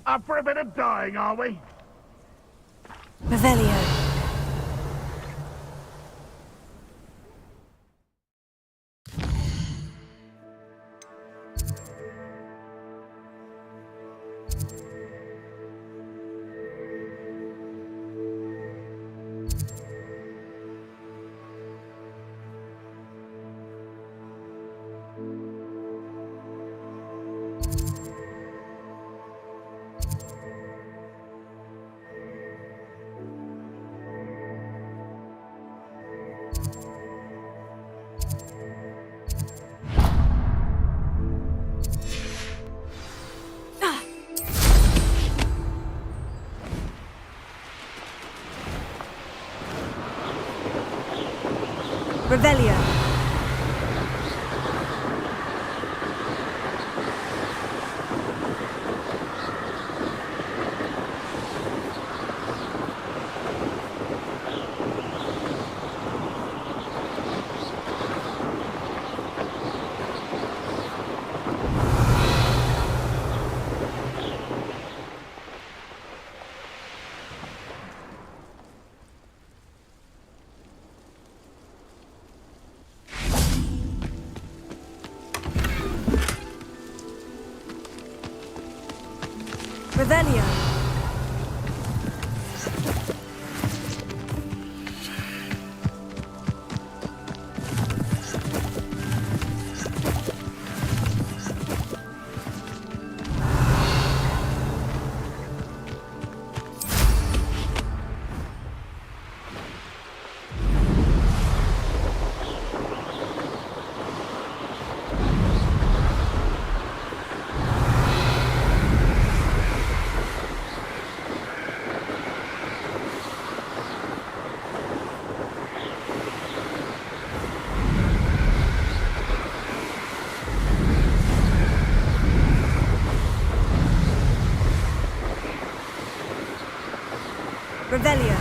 Up for a bit of dying, are we? Revelio. Revelio. Revelio. Revelio.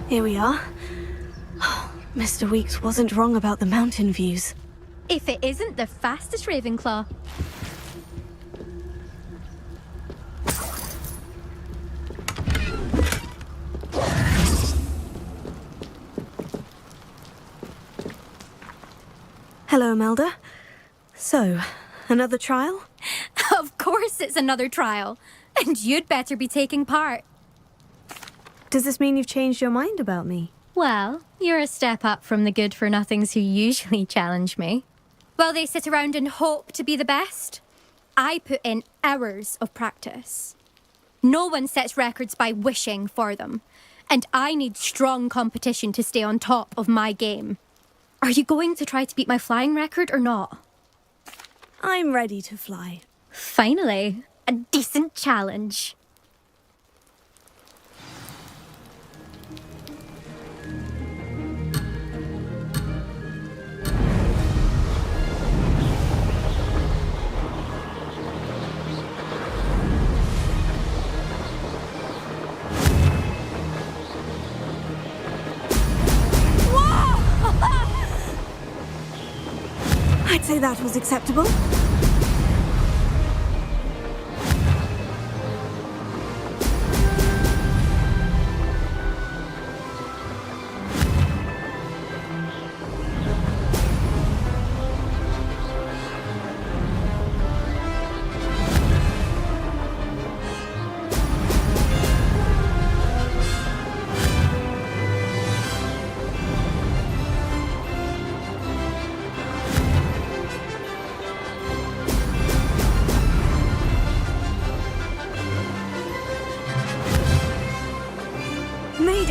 Here we are. Mr. Weeks wasn't wrong about the mountain views. If it isn't the fastest Ravenclaw. Hello, Imelda. So, another trial? Of course it's another trial. And you'd better be taking part. Does this mean you've changed your mind about me? Well, you're a step up from the good-for-nothings who usually challenge me. While they sit around and hope to be the best, I put in hours of practice. No one sets records by wishing for them, and I need strong competition to stay on top of my game. Are you going to try to beat my flying record or not? I'm ready to fly. Finally, a decent challenge. I'd say that was acceptable.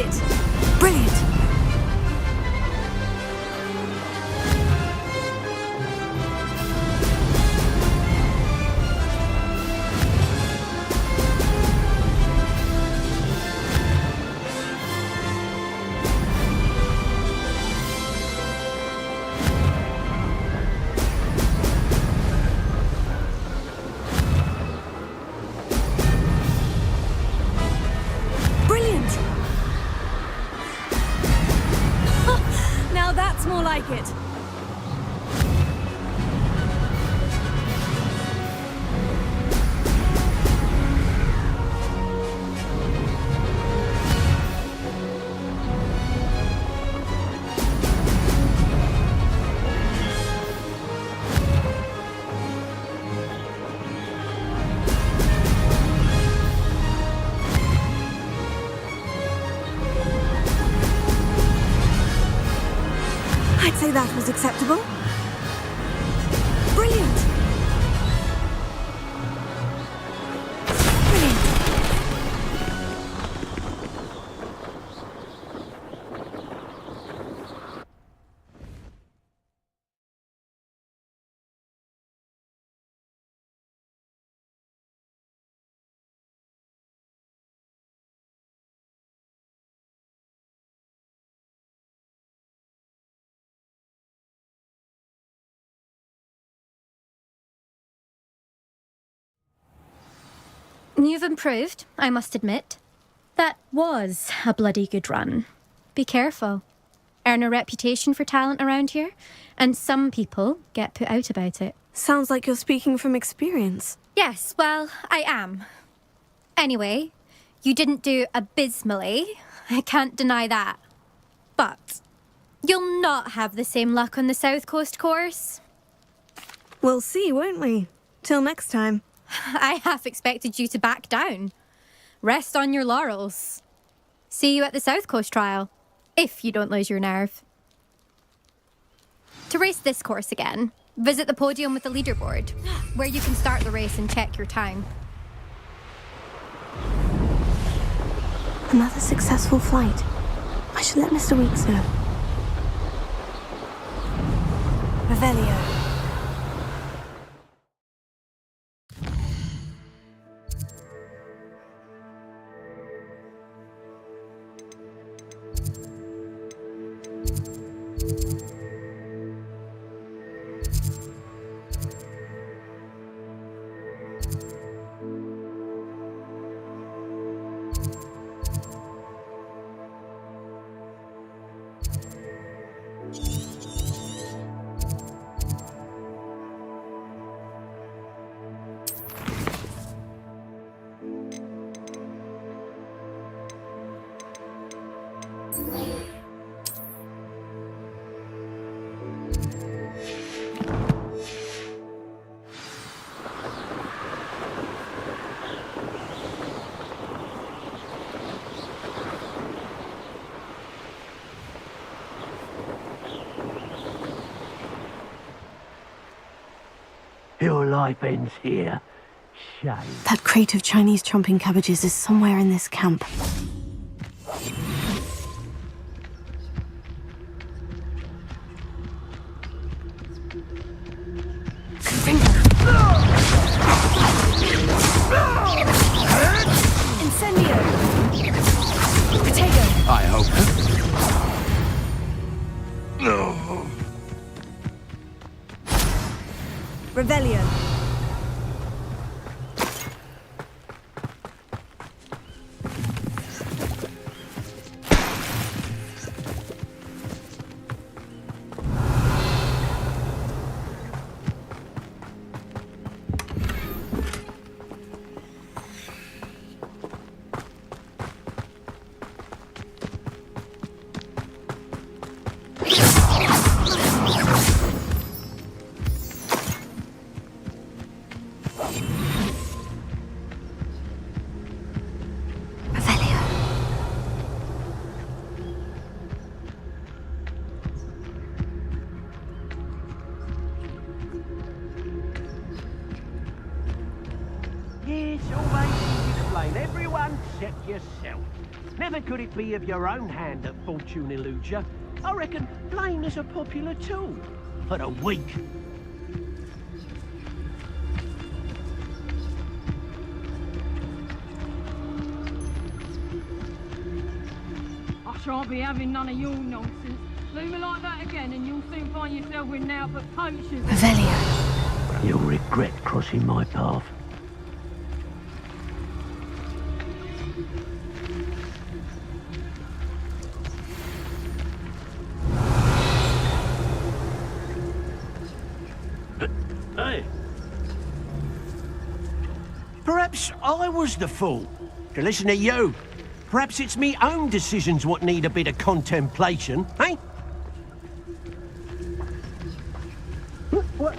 it! Brilliant! Now that's more like it. I'd say that was acceptable. Brilliant! Brilliant! You've improved, I must admit. That was a bloody good run. Be careful. Earn a reputation for talent around here, and some people get put out about it. Sounds like you're speaking from experience. Yes, well, I am. Anyway, you didn't do abysmally. I can't deny that. But you'll not have the same luck on the South Coast course. We'll see, won't we? Till next time. I half expected you to back down. Rest on your laurels. See you at the South Coast trial, if you don't lose your nerve. To race this course again, visit the podium with the leaderboard, where you can start the race and check your time. Another successful flight. I should let Mr. Weeks know. Revelio. Your life ends here. Shame. That crate of Chinese chomping cabbages is somewhere in this camp. Incendio! Potato! I hope. No. Revelio. Yes, always. blame everyone except yourself. Never could it be of your own hand that fortune eludes you. I reckon blame is a popular tool for the weak. I shan't be having none of your nonsense. Leave me like that again and you'll soon find yourself with now but poachers. Revelio. You'll regret crossing my path. Hey. Perhaps I was the fool to listen to you. Perhaps it's me own decisions what need a bit of contemplation, eh? What?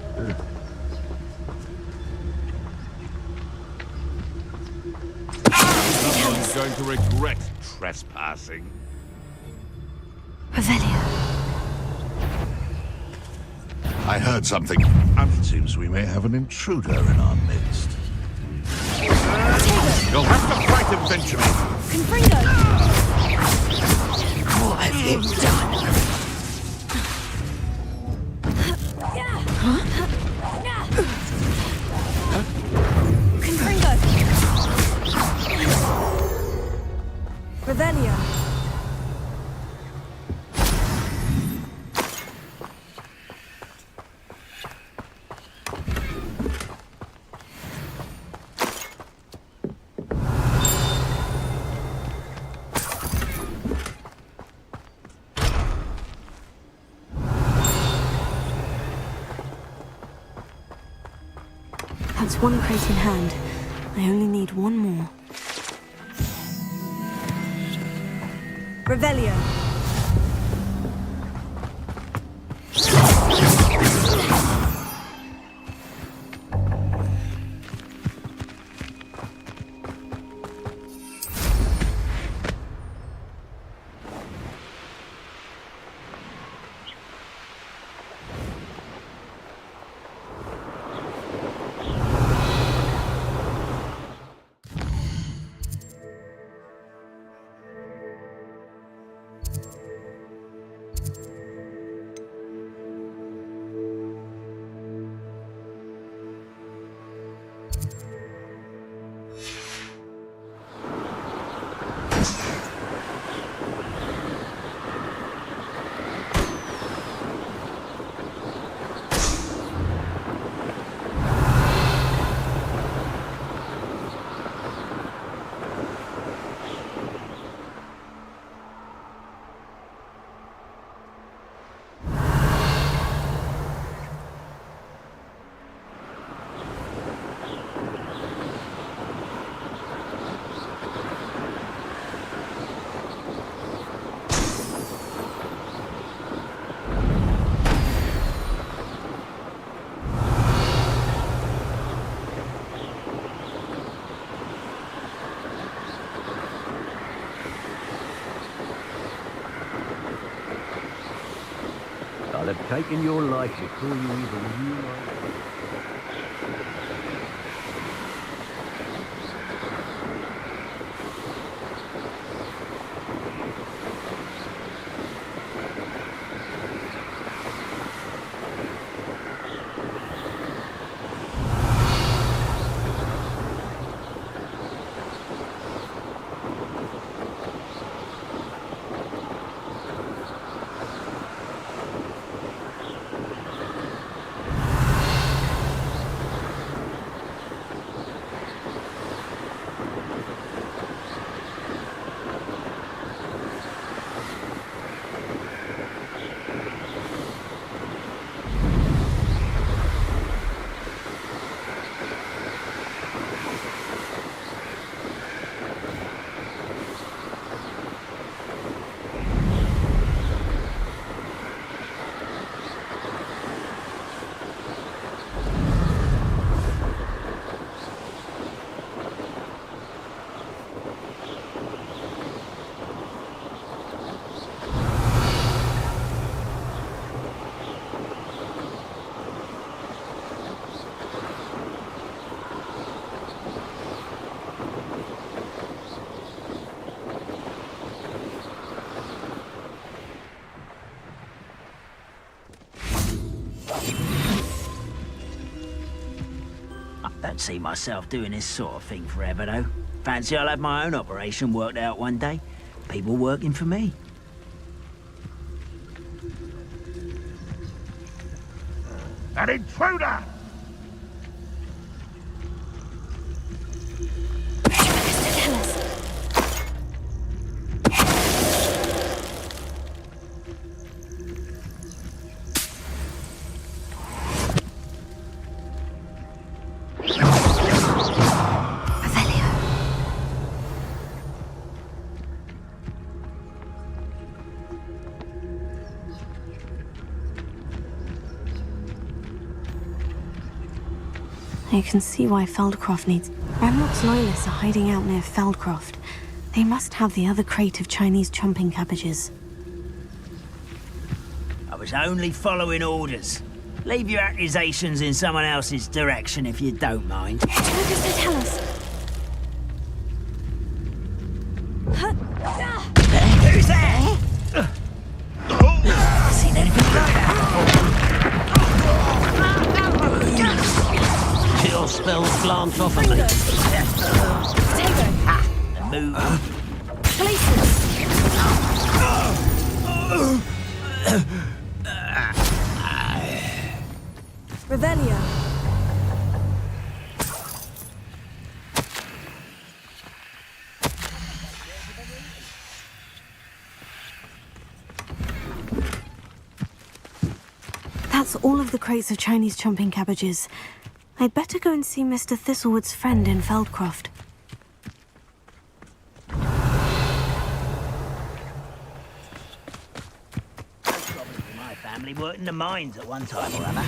Someone's going to regret trespassing. Revelio. I heard something. It seems we may have an intruder in our midst. You'll have to fight eventually. Confringo. What have you done? Confringo. Revelio. That's one crate in hand. I only need one more. Revelio. I'll have taken your life before you even knew my name. Don't see myself doing this sort of thing forever, though. Fancy I'll have my own operation worked out one day. People working for me. An intruder! Tell us. You can see why Feldcroft needs... Remlock's loyalists are hiding out near Feldcroft. They must have the other crate of Chinese chomping cabbages. I was only following orders. Leave your accusations in someone else's direction if you don't mind. Focus to tell us. Who's there? Seen anything like that before? Chill spells glance off of me. Move. Places. Revelio. That's all of the crates of Chinese chomping cabbages. I'd better go and see Mr. Thistlewood's friend in Feldcroft. My family worked in the mines at one time or other.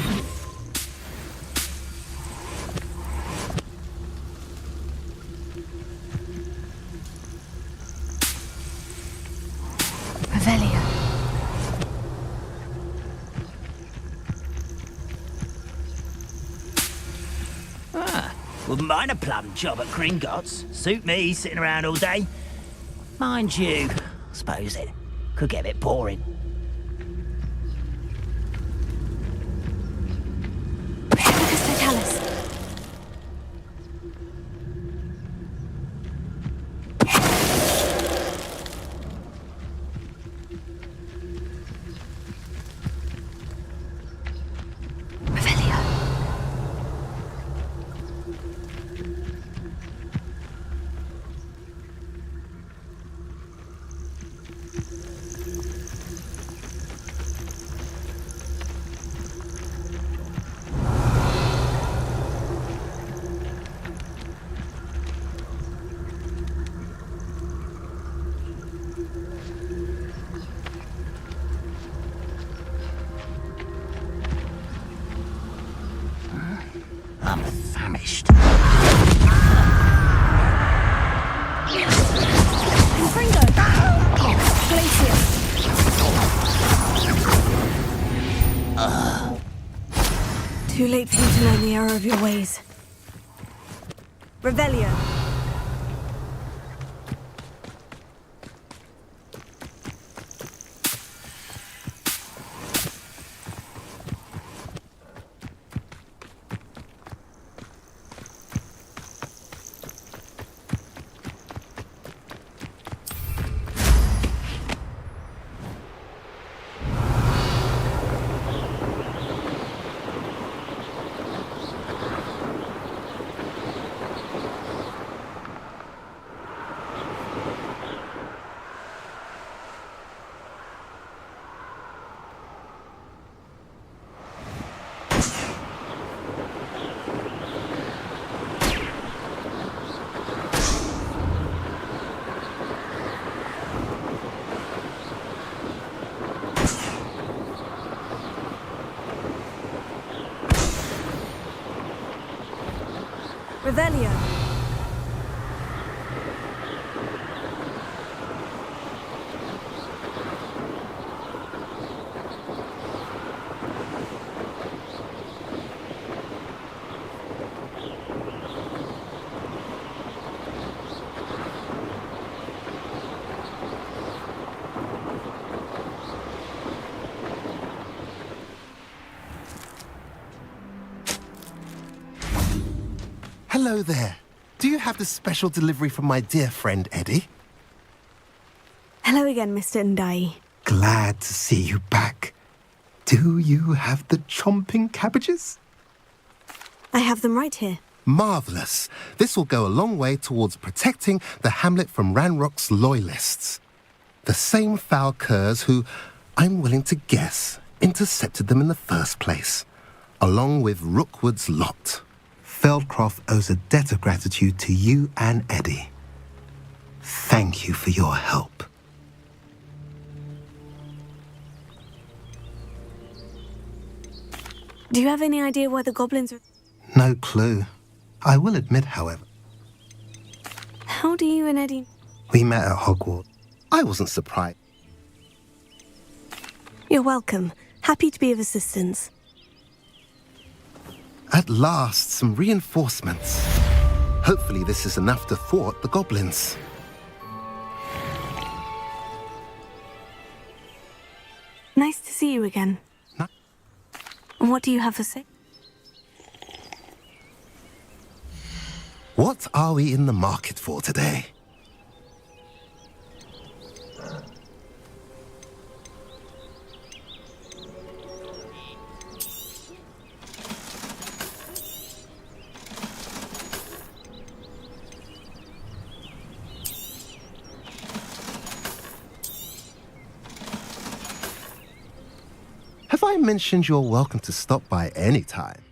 Revelio. Wouldn't mind a plum job at Gringotts. Suit me, sitting around all day. Mind you, I suppose it could get a bit boring. Focus to tell us. I'm famished. Fringo! Glacier! Too late for you to learn the error of your ways. Revelio. Revelio. Hello there. Do you have the special delivery from my dear friend Eddie? Hello again, Mr. Ndai. Glad to see you back. Do you have the chomping cabbages? I have them right here. Marvellous. This will go a long way towards protecting the hamlet from Ranrock's loyalists. The same foul curs who, I'm willing to guess, intercepted them in the first place, along with Rookwood's lot. Feldcroft owes a debt of gratitude to you and Eddie. Thank you for your help. Do you have any idea why the goblins are... No clue. I will admit, however, How do you and Eddie... we met at Hogwarts. I wasn't surprised. You're welcome. Happy to be of assistance. At last, some reinforcements. Hopefully this is enough to thwart the goblins. Nice to see you again. No. And what do you have for sale? What are we in the market for today? Have I mentioned you're welcome to stop by any time?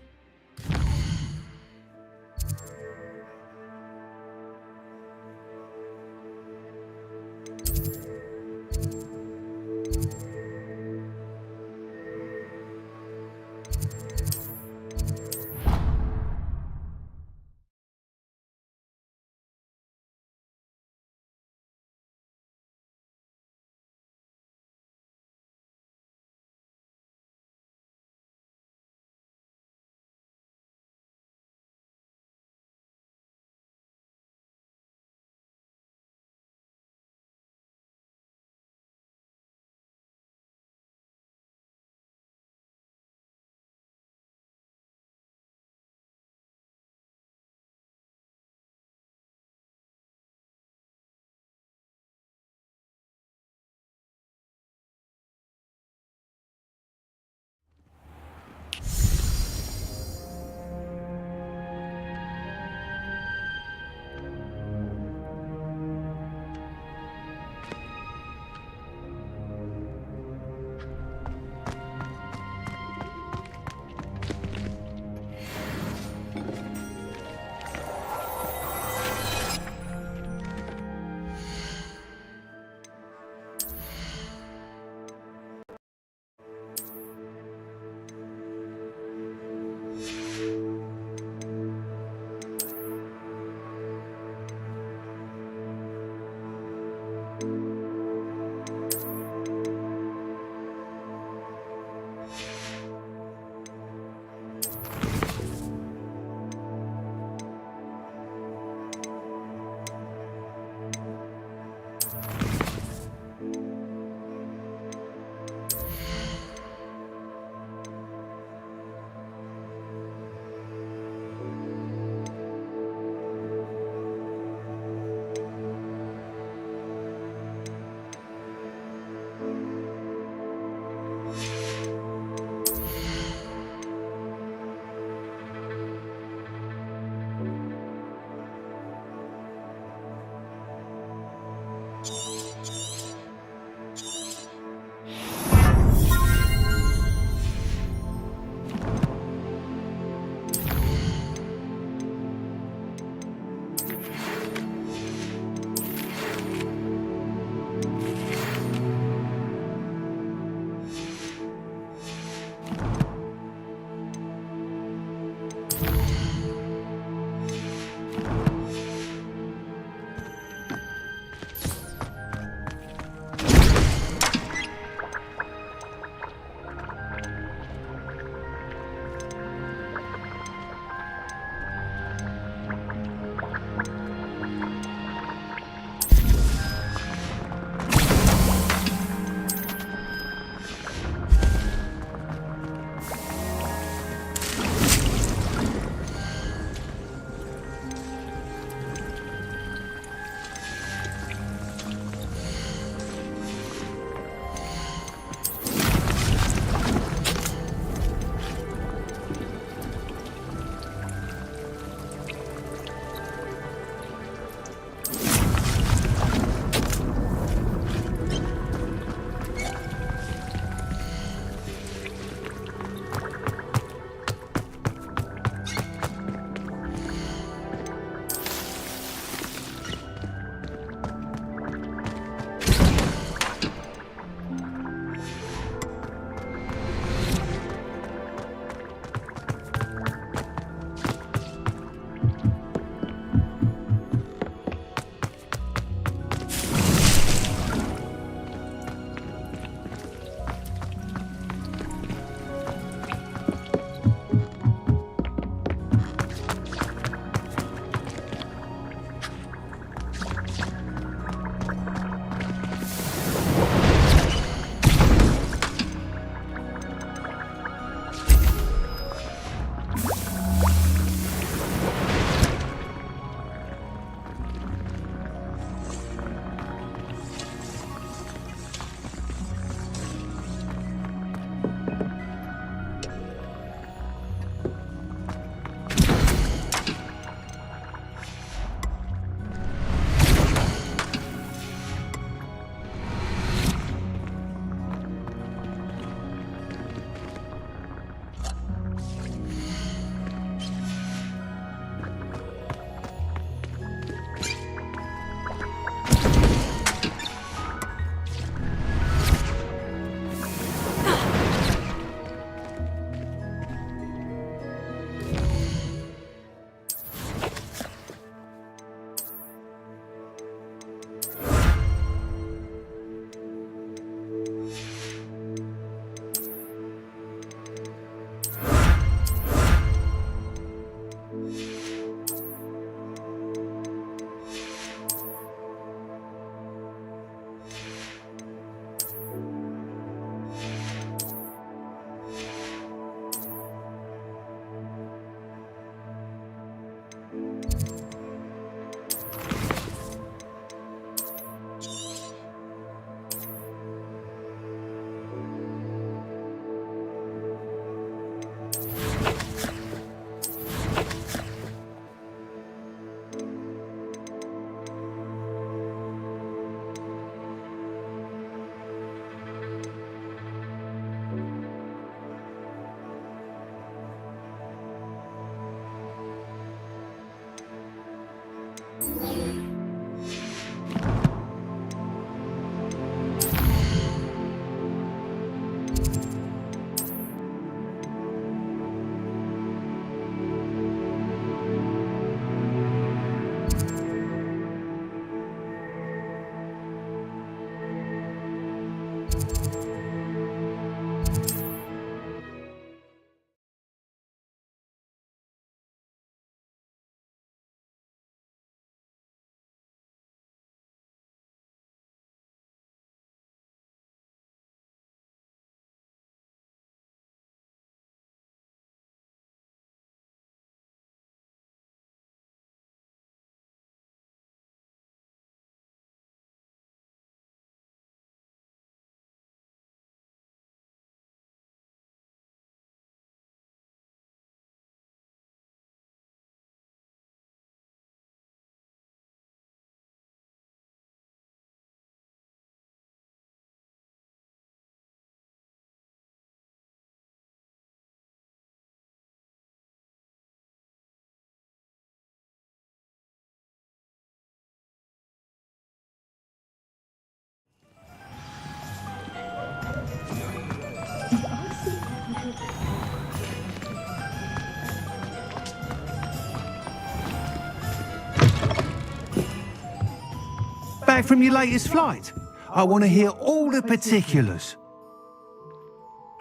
Back from your latest flight? I want to hear all the particulars.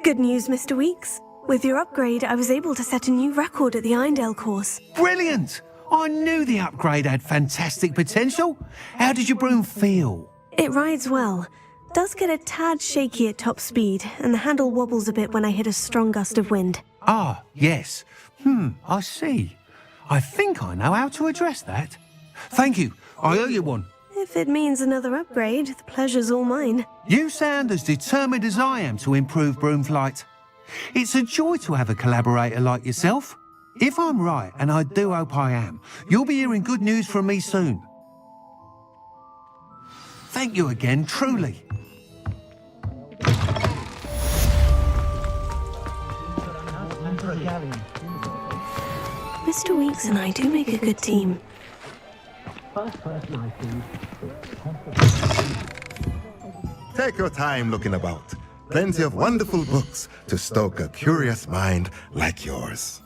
Good news, Mr. Weeks. With your upgrade, I was able to set a new record at the Irondale course. Brilliant! I knew the upgrade had fantastic potential. How did your broom feel? It rides well. Does get a tad shaky at top speed, and the handle wobbles a bit when I hit a strong gust of wind. Ah, yes. I see. I think I know how to address that. Thank you. I owe you one. If it means another upgrade, the pleasure's all mine. You sound as determined as I am to improve broom flight. It's a joy to have a collaborator like yourself. If I'm right, and I do hope I am, you'll be hearing good news from me soon. Thank you again, truly. Mr. Weeks and I do make a good team. Take your time looking about. Plenty of wonderful books to stoke a curious mind like yours.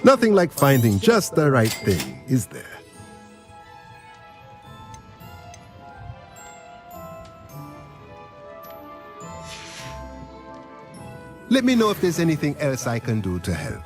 Nothing like finding just the right thing, is there? Let me know if there's anything else I can do to help.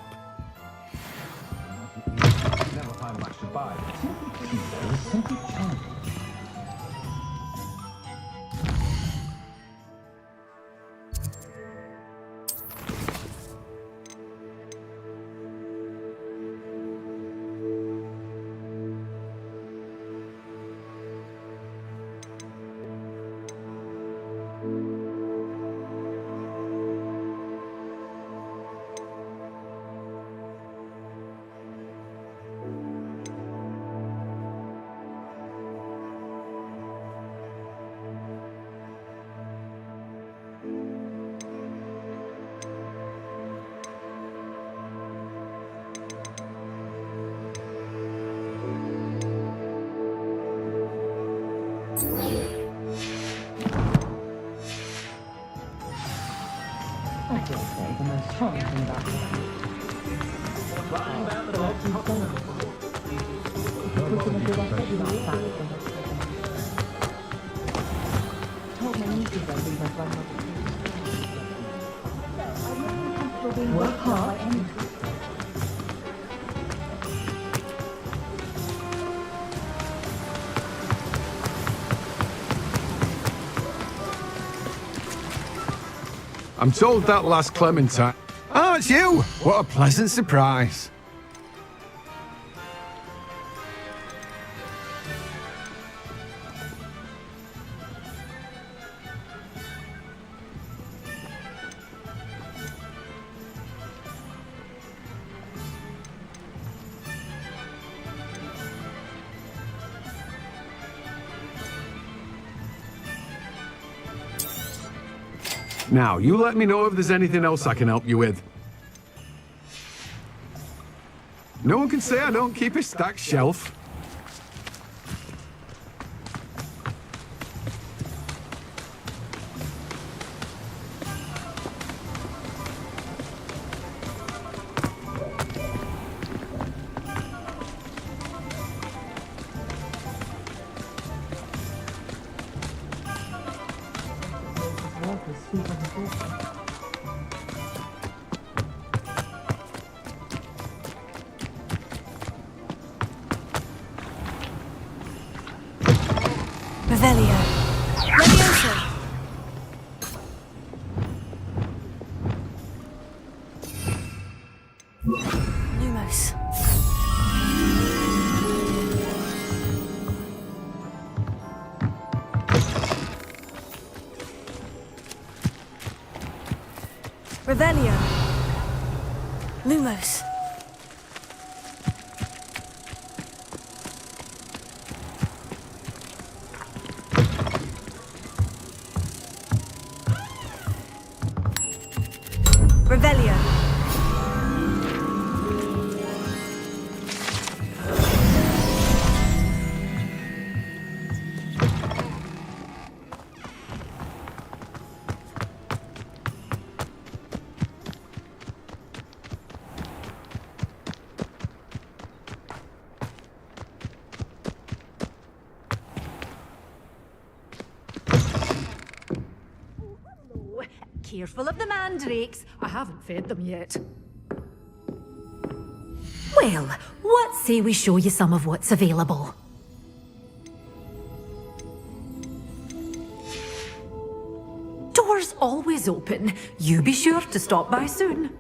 I'm told that last Clementine... Oh, it's you! What a pleasant surprise. Now, you let me know if there's anything else I can help you with. No one can say I don't keep a stacked shelf. Revelio. Leviosa. Lumos. Revelio. Lumos. Revelio. Careful of the mandrakes. I haven't fed them yet. Well, what say we show you some of what's available? Doors always open. You be sure to stop by soon.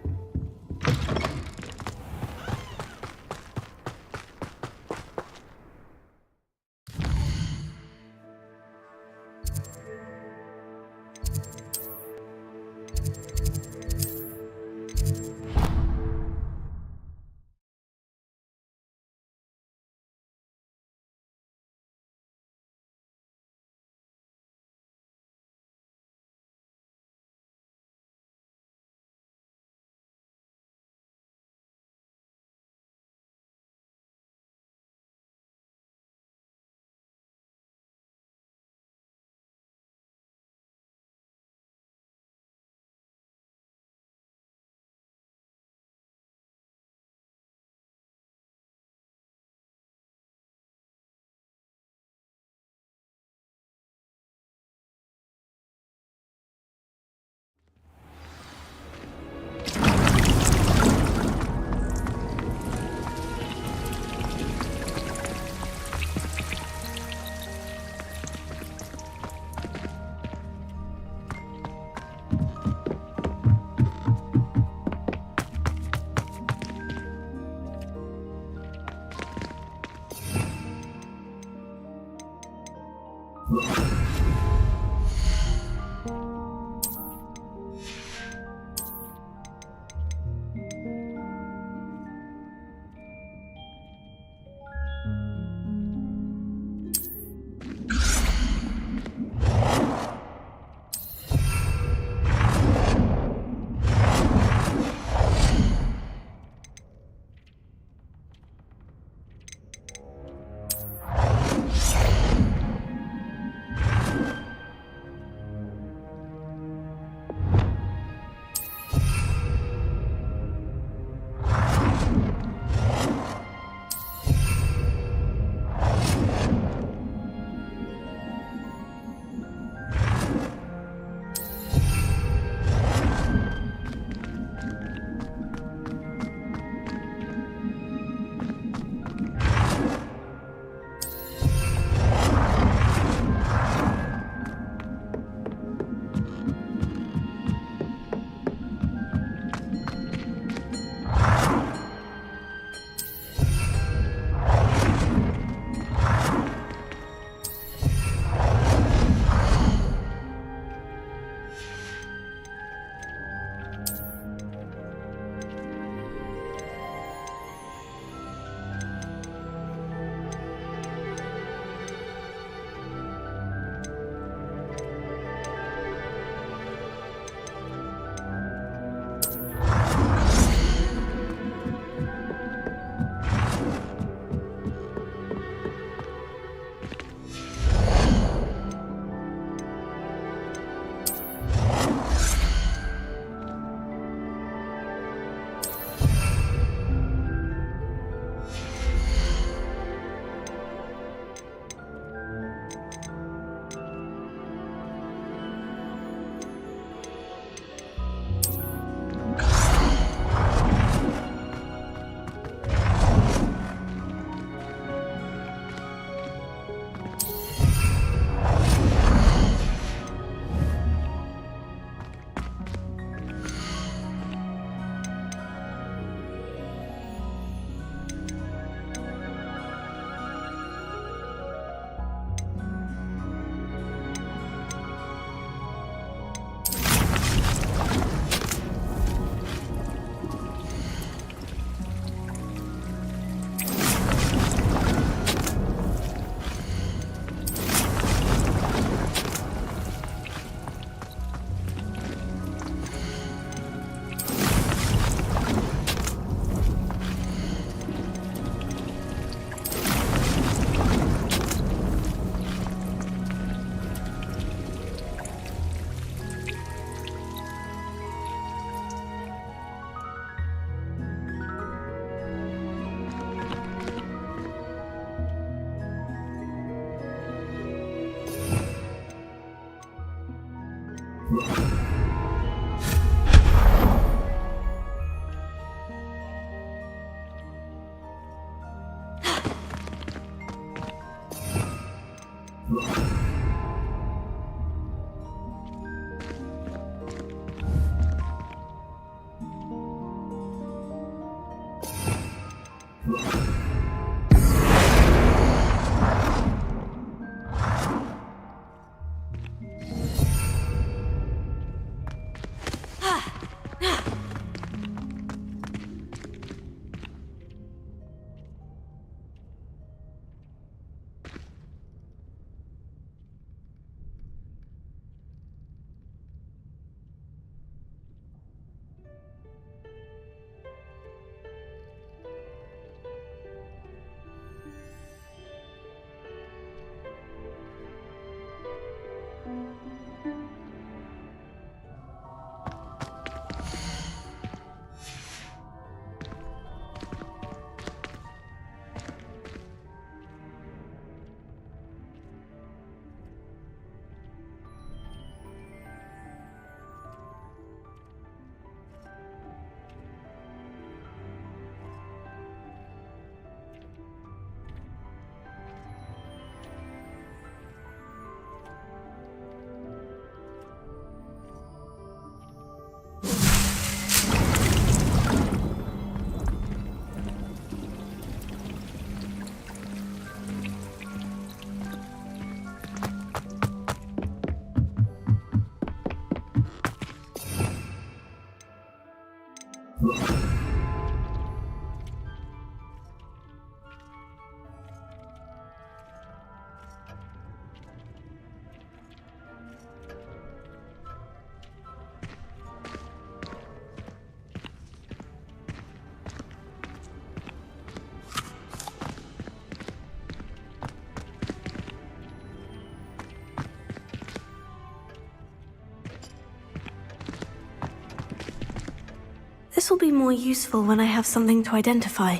This will be more useful when I have something to identify.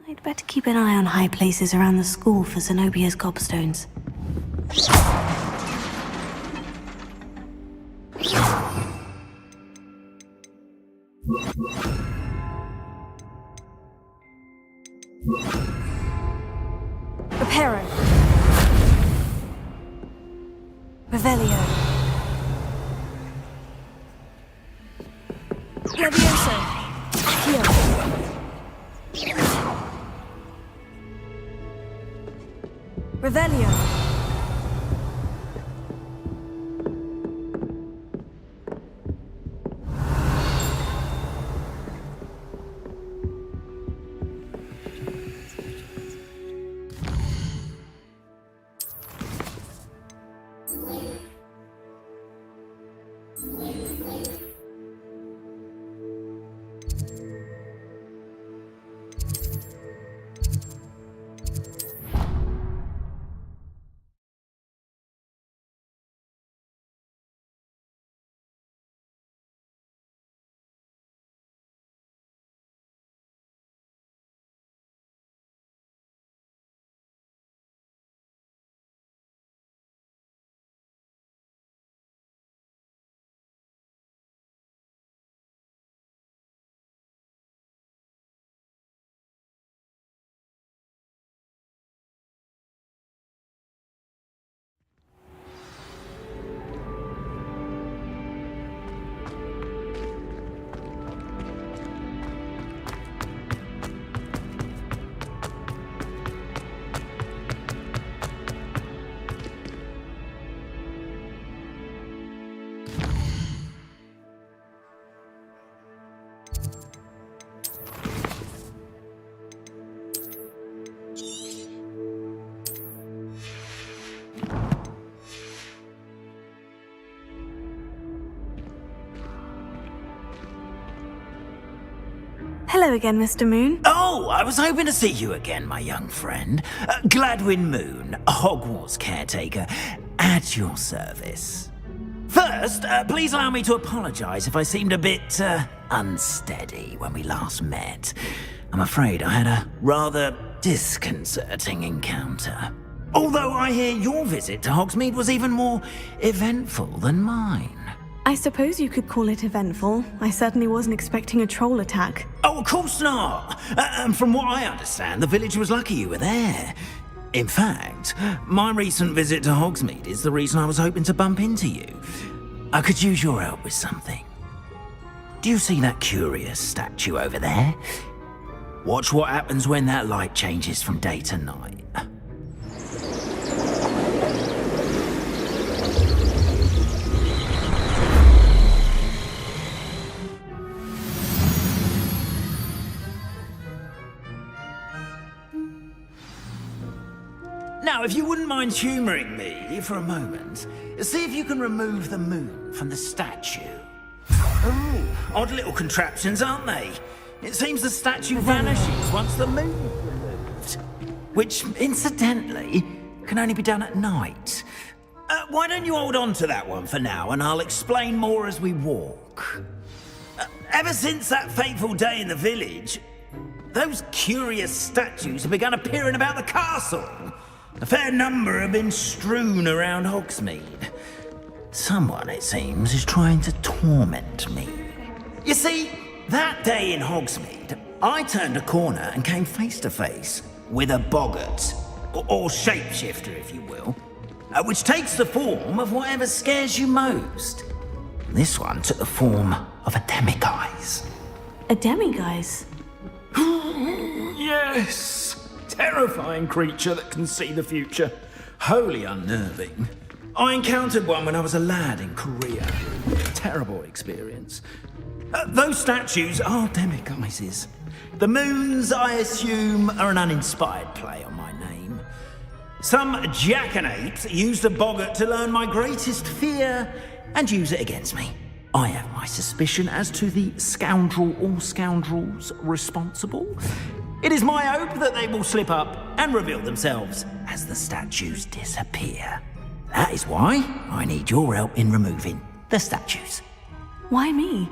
I'd better keep an eye on high places around the school for Zenobia's gobstones. Reparo. Revelio. Levioso. Heal. Revelio. Hello again, Mr. Moon. Oh, I was hoping to see you again, my young friend. Gladwin Moon, Hogwarts caretaker, at your service. First, please allow me to apologize if I seemed a bit, unsteady when we last met. I'm afraid I had a rather disconcerting encounter. Although I hear your visit to Hogsmeade was even more eventful than mine. I suppose you could call it eventful. I certainly wasn't expecting a troll attack. Oh, of course not! And from what I understand, the village was lucky you were there. In fact, my recent visit to Hogsmeade is the reason I was hoping to bump into you. I could use your help with something. Do you see that curious statue over there? Watch what happens when that light changes from day to night. Now, if you wouldn't mind humouring me for a moment, see if you can remove the moon from the statue. Oh, odd little contraptions, aren't they? It seems the statue vanishes once the moon is removed. Which, incidentally, can only be done at night. Why don't you hold on to that one for now, and I'll explain more as we walk. Ever since that fateful day in the village, those curious statues have begun appearing about the castle. A fair number have been strewn around Hogsmeade. Someone, it seems, is trying to torment me. You see, that day in Hogsmeade, I turned a corner and came face to face with a boggart, or shapeshifter, if you will, which takes the form of whatever scares you most. This one took the form of a demiguise. A demiguise? Yes! Terrifying creature that can see the future. Wholly unnerving. I encountered one when I was a lad in Korea. Terrible experience. Those statues are demiguises. The moons, I assume, are an uninspired play on my name. Some jackanapes used a boggart to learn my greatest fear and use it against me. I have my suspicion as to the scoundrel or scoundrels responsible. It is my hope that they will slip up and reveal themselves as the statues disappear. That is why I need your help in removing the statues. Why me?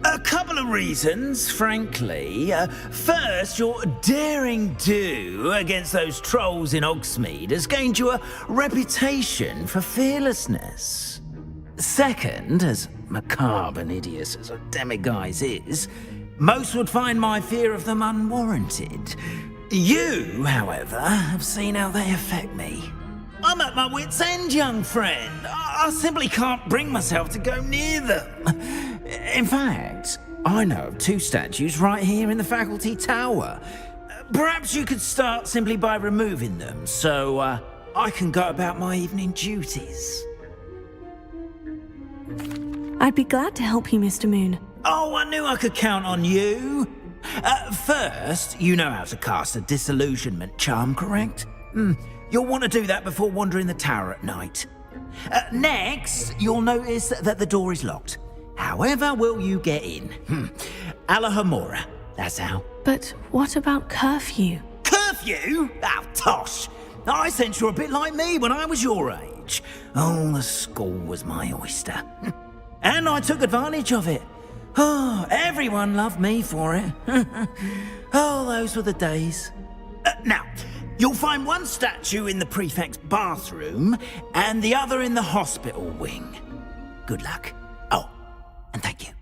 A couple of reasons, frankly. First, your daring do against those trolls in Hogsmeade has gained you a reputation for fearlessness. Second, as macabre and hideous as a demiguise is, most would find my fear of them unwarranted. You, however, have seen how they affect me. I'm at my wit's end, young friend. I simply can't bring myself to go near them. In fact, I know of two statues right here in the faculty tower. Perhaps you could start simply by removing them, so I can go about my evening duties. I'd be glad to help you, Mr. Moon. Oh, I knew I could count on you. First, you know how to cast a disillusionment charm, correct? You'll want to do that before wandering the tower at night. Next, you'll notice that the door is locked. However will you get in? Alahomora, that's how. But what about curfew? Curfew? Oh, tosh. I sense you're a bit like me when I was your age. Oh, the school was my oyster. And I took advantage of it. Oh, everyone loved me for it. Oh, those were the days. Now, you'll find one statue in the prefect's bathroom and the other in the hospital wing. Good luck. Oh, and thank you.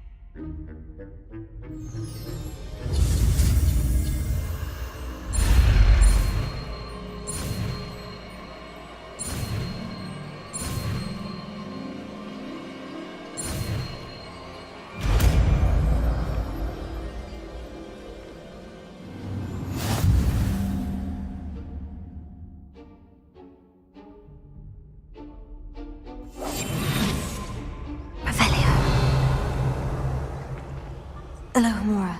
Alahomora.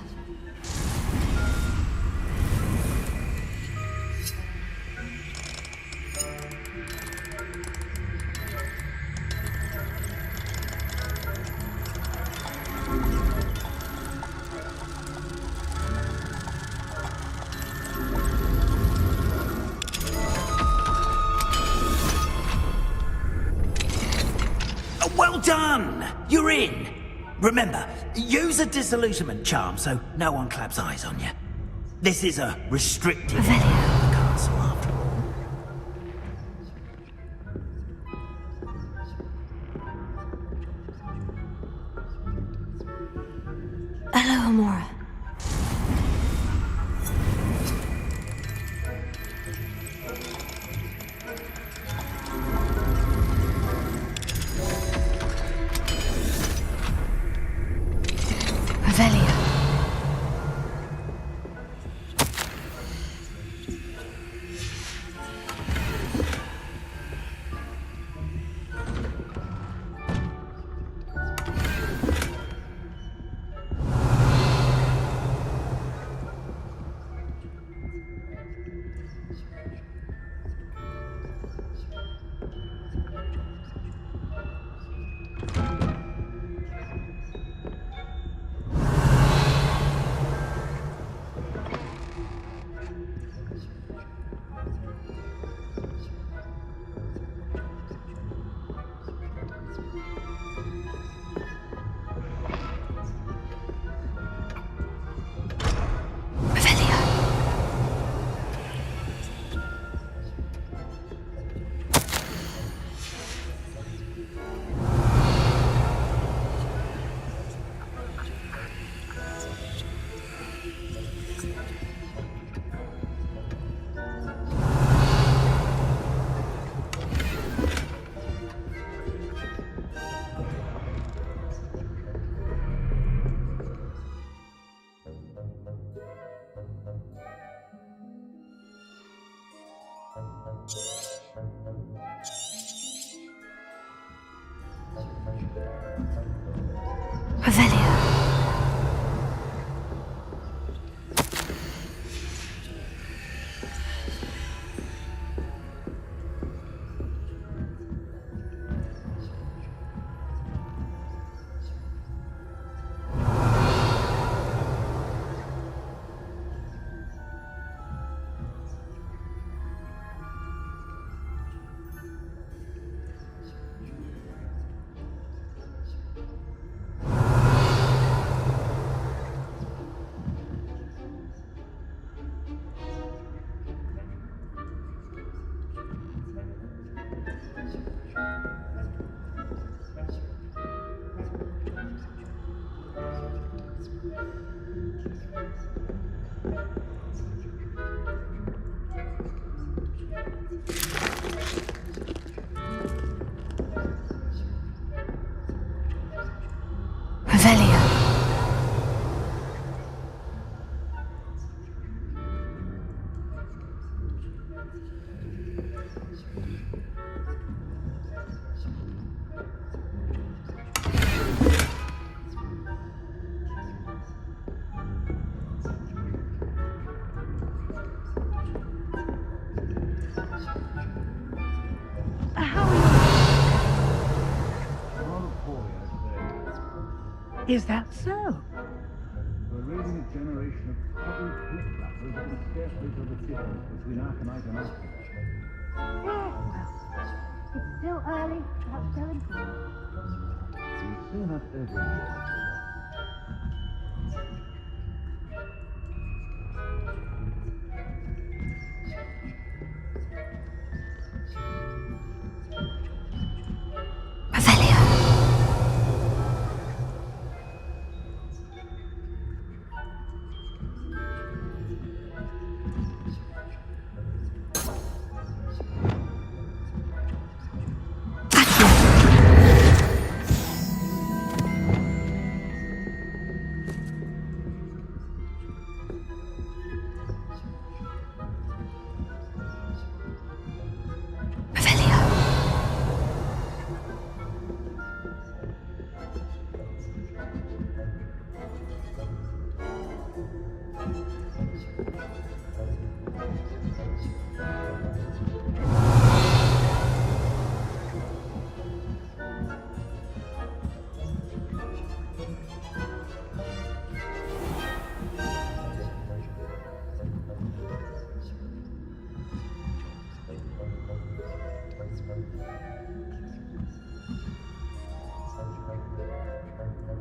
Well done! You're in! Remember, use a disillusionment charm so no one claps eyes on you. This is a restricted area of the castle, after all. Alahomora. Revelio. Revelio. Is that so? We're raising a generation of cotton flip-flappers that can scarcely tell the difference between aconite and aspen. It's still early, perhaps go and We soon have every year.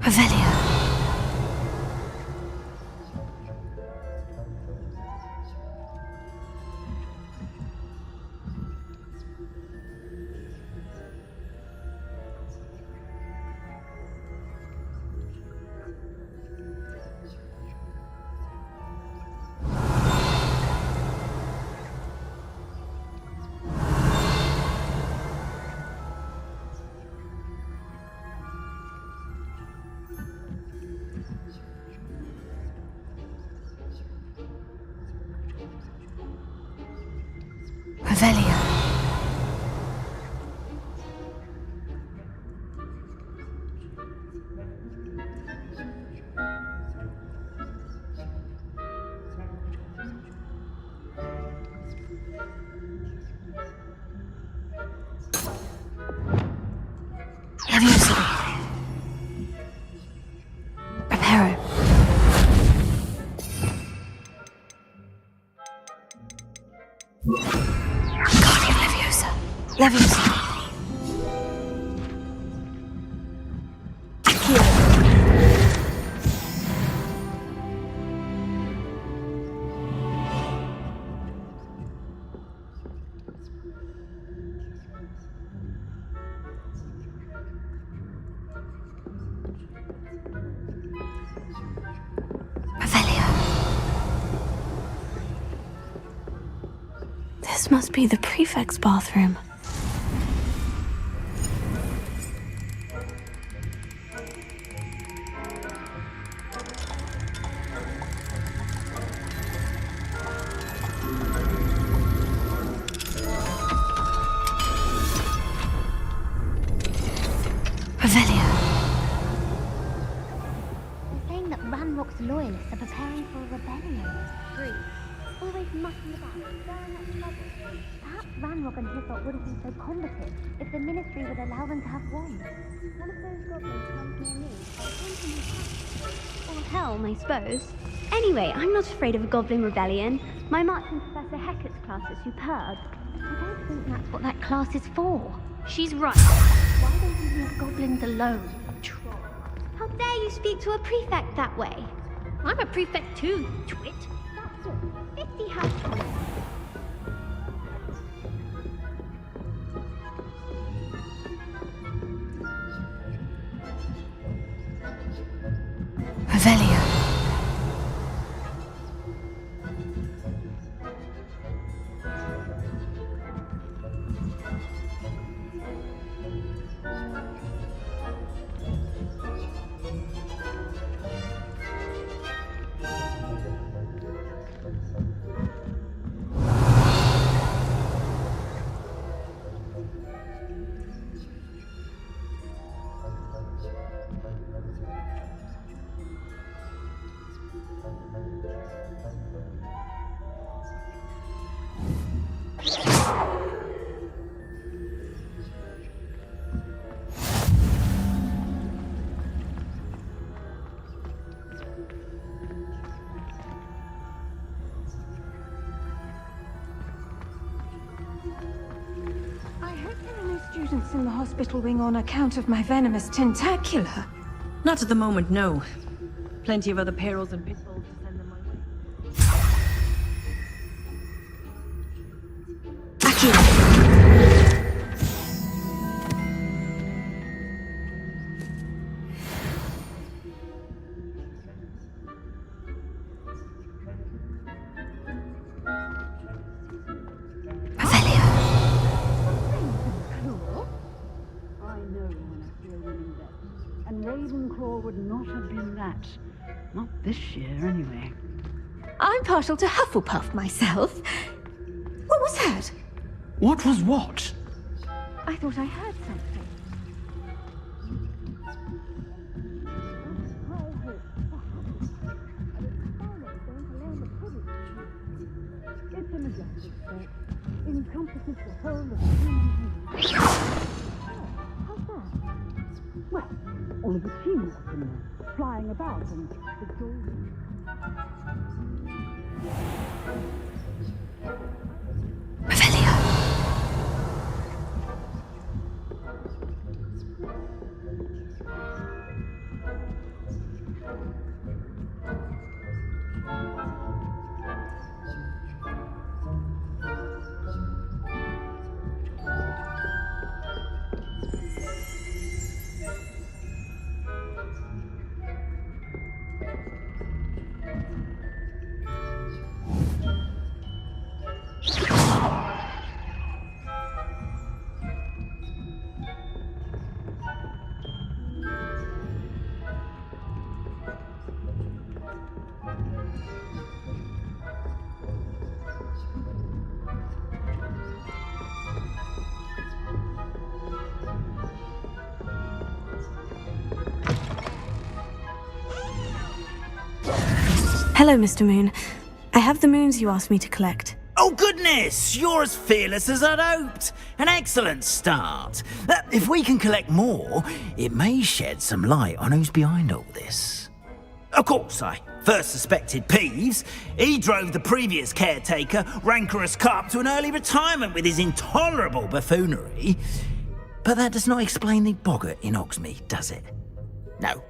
Revelio. Revelio. Leviosa. Reparo. Guardian Leviosa. Leviosa. This must be the prefect's bathroom. Revelio. Ranrock's loyalists are preparing for a rebellion. True. Always mucking about, stirring up trouble. Perhaps Ranrock and his lot wouldn't be so combative if the Ministry would allow them to have wands. One of those goblins comes near me. Or helm, I suppose. Anyway, I'm not afraid of a goblin rebellion. My Marching Professor Hecat's class is superb. I don't think that's what that class is for. She's right. Why don't you leave goblins alone? Troll. How dare you speak to a prefect that way? I'm a prefect too, you twit. That's it. 50 house points. Revelio. Students in the hospital wing on account of my venomous tentacula. Not at the moment, no. Plenty of other payrolls and pitfalls to send them my way. Ravenclaw would not have been that. Not this year, anyway. I'm partial to Hufflepuff myself. What was that? What was what? I thought I heard something. It's a majestic state. Encompasses the whole of human being. How's that? Well, all of the teamwork and flying about and the joy. Revelio. Hello, Mr. Moon. I have the moons you asked me to collect. Oh goodness, you're as fearless as I'd hoped. An excellent start. If we can collect more, it may shed some light on who's behind all this. Of course, I first suspected Peeves. He drove the previous caretaker, Rancorous Carp, to an early retirement with his intolerable buffoonery. But that does not explain the boggart in Hogsmeade, does it? No.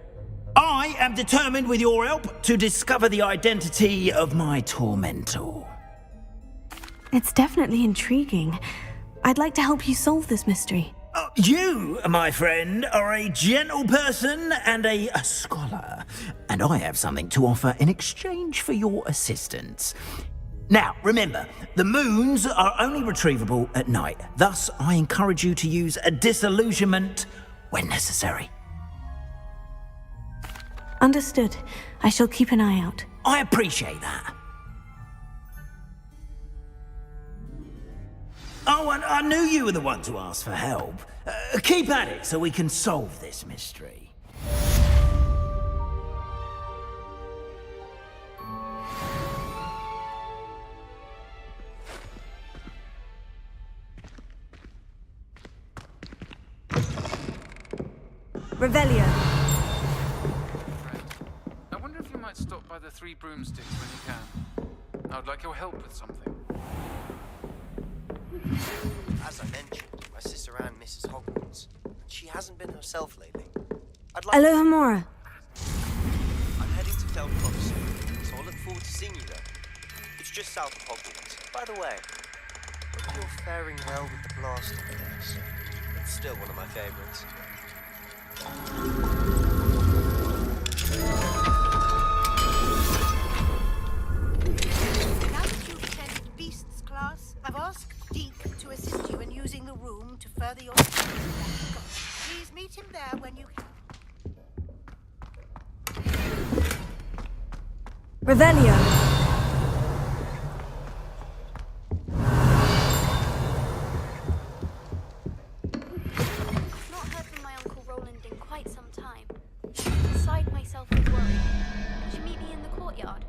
I am determined, with your help, to discover the identity of my tormentor. It's definitely intriguing. I'd like to help you solve this mystery. You, my friend, are a gentle person and a scholar, and I have something to offer in exchange for your assistance. Now, remember, the moons are only retrievable at night. Thus, I encourage you to use a disillusionment when necessary. Understood. I shall keep an eye out. I appreciate that. Oh, and I knew you were the one to ask for help. Keep at it so we can solve this mystery. Revelio. I wonder if you might stop by the Three Broomsticks when you can. I would like your help with something. As I mentioned, my sister Anne misses Hogwarts. She hasn't been herself lately. I'd like Aloha Mora. I'm heading to Feldcroft soon, so I'll look forward to seeing you there. It's just south of Hogwarts. By the way, hope you're faring well with the blast on the desk. It's still one of my favorites. Now that you've attended Beasts class, I've asked Deke to assist you in using the room to further your studies. Please meet him there when you can. Revelio. I've not heard from my Uncle Roland in quite some time. Beside myself with worry. Could you meet me in the courtyard?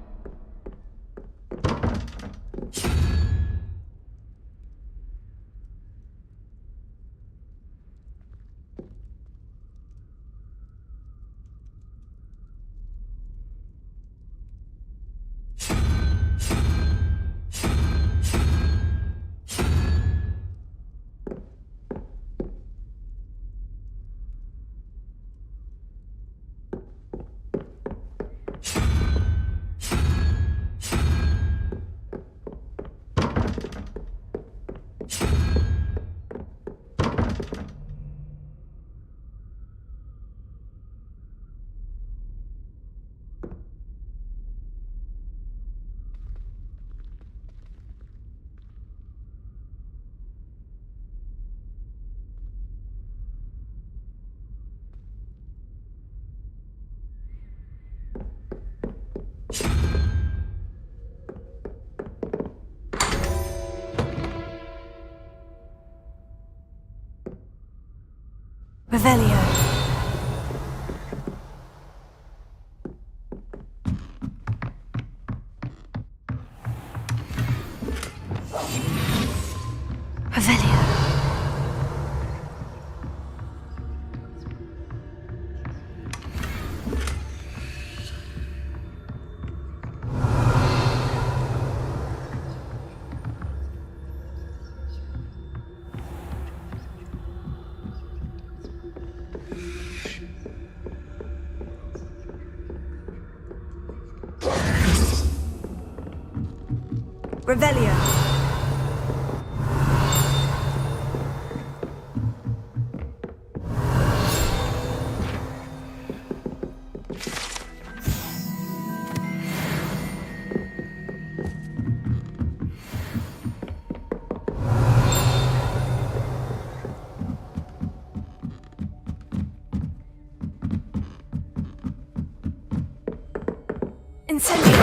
Revelio. Revelio. Revelio. Incendio.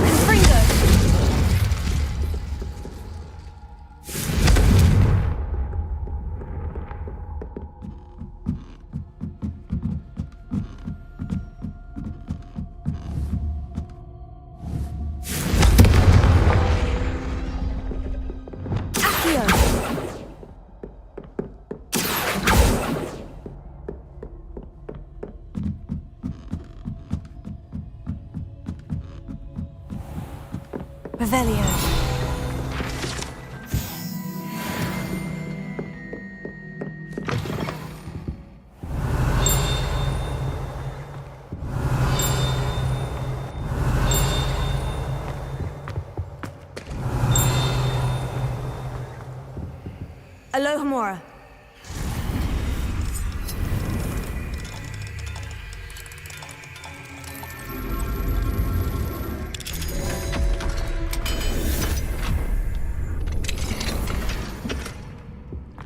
Confringo. Revelio. Aloha Mora.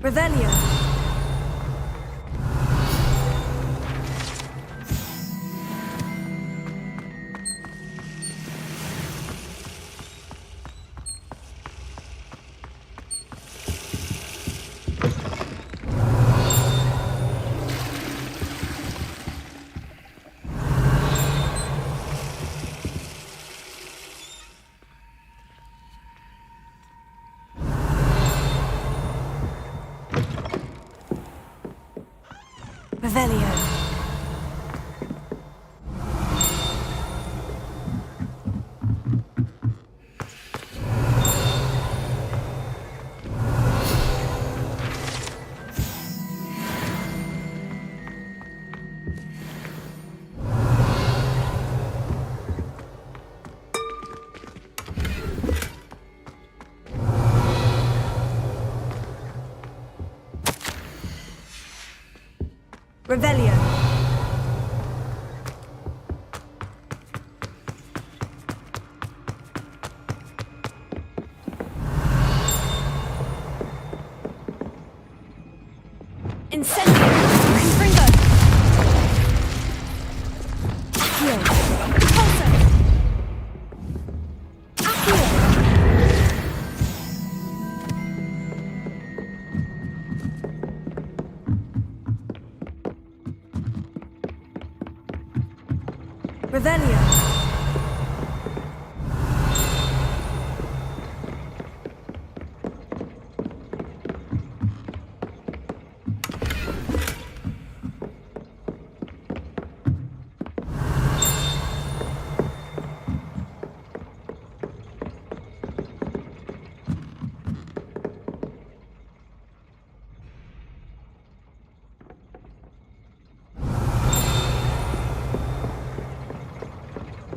Revelio. Revelio. Revelio. Incendio. Confringo. Accio. Repulsor. Accio. Revelio.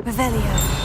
Revelio.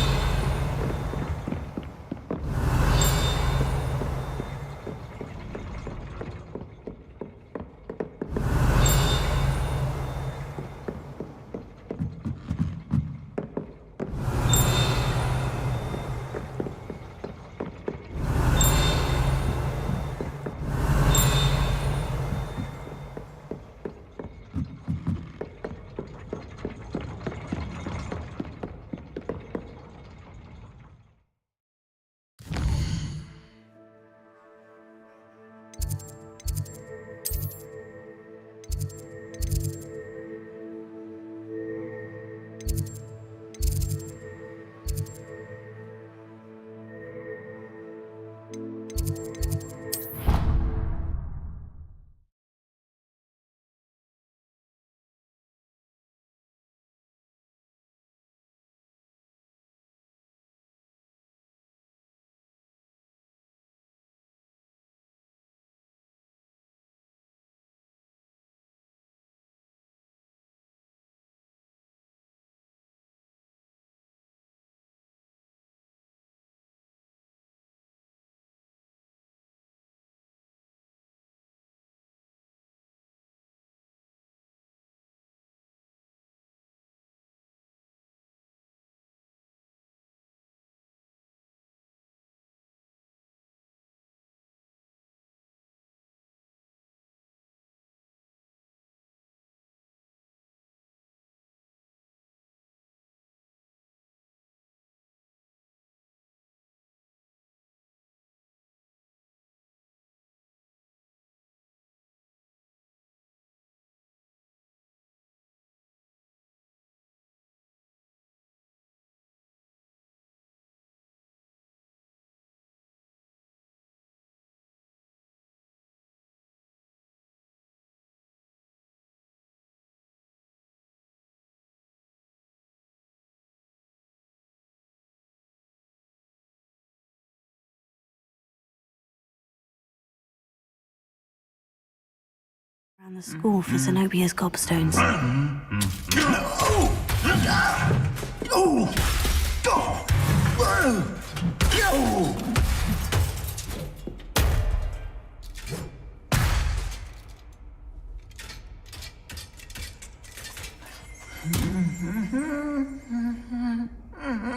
Around the school for Zenobia's gobstones.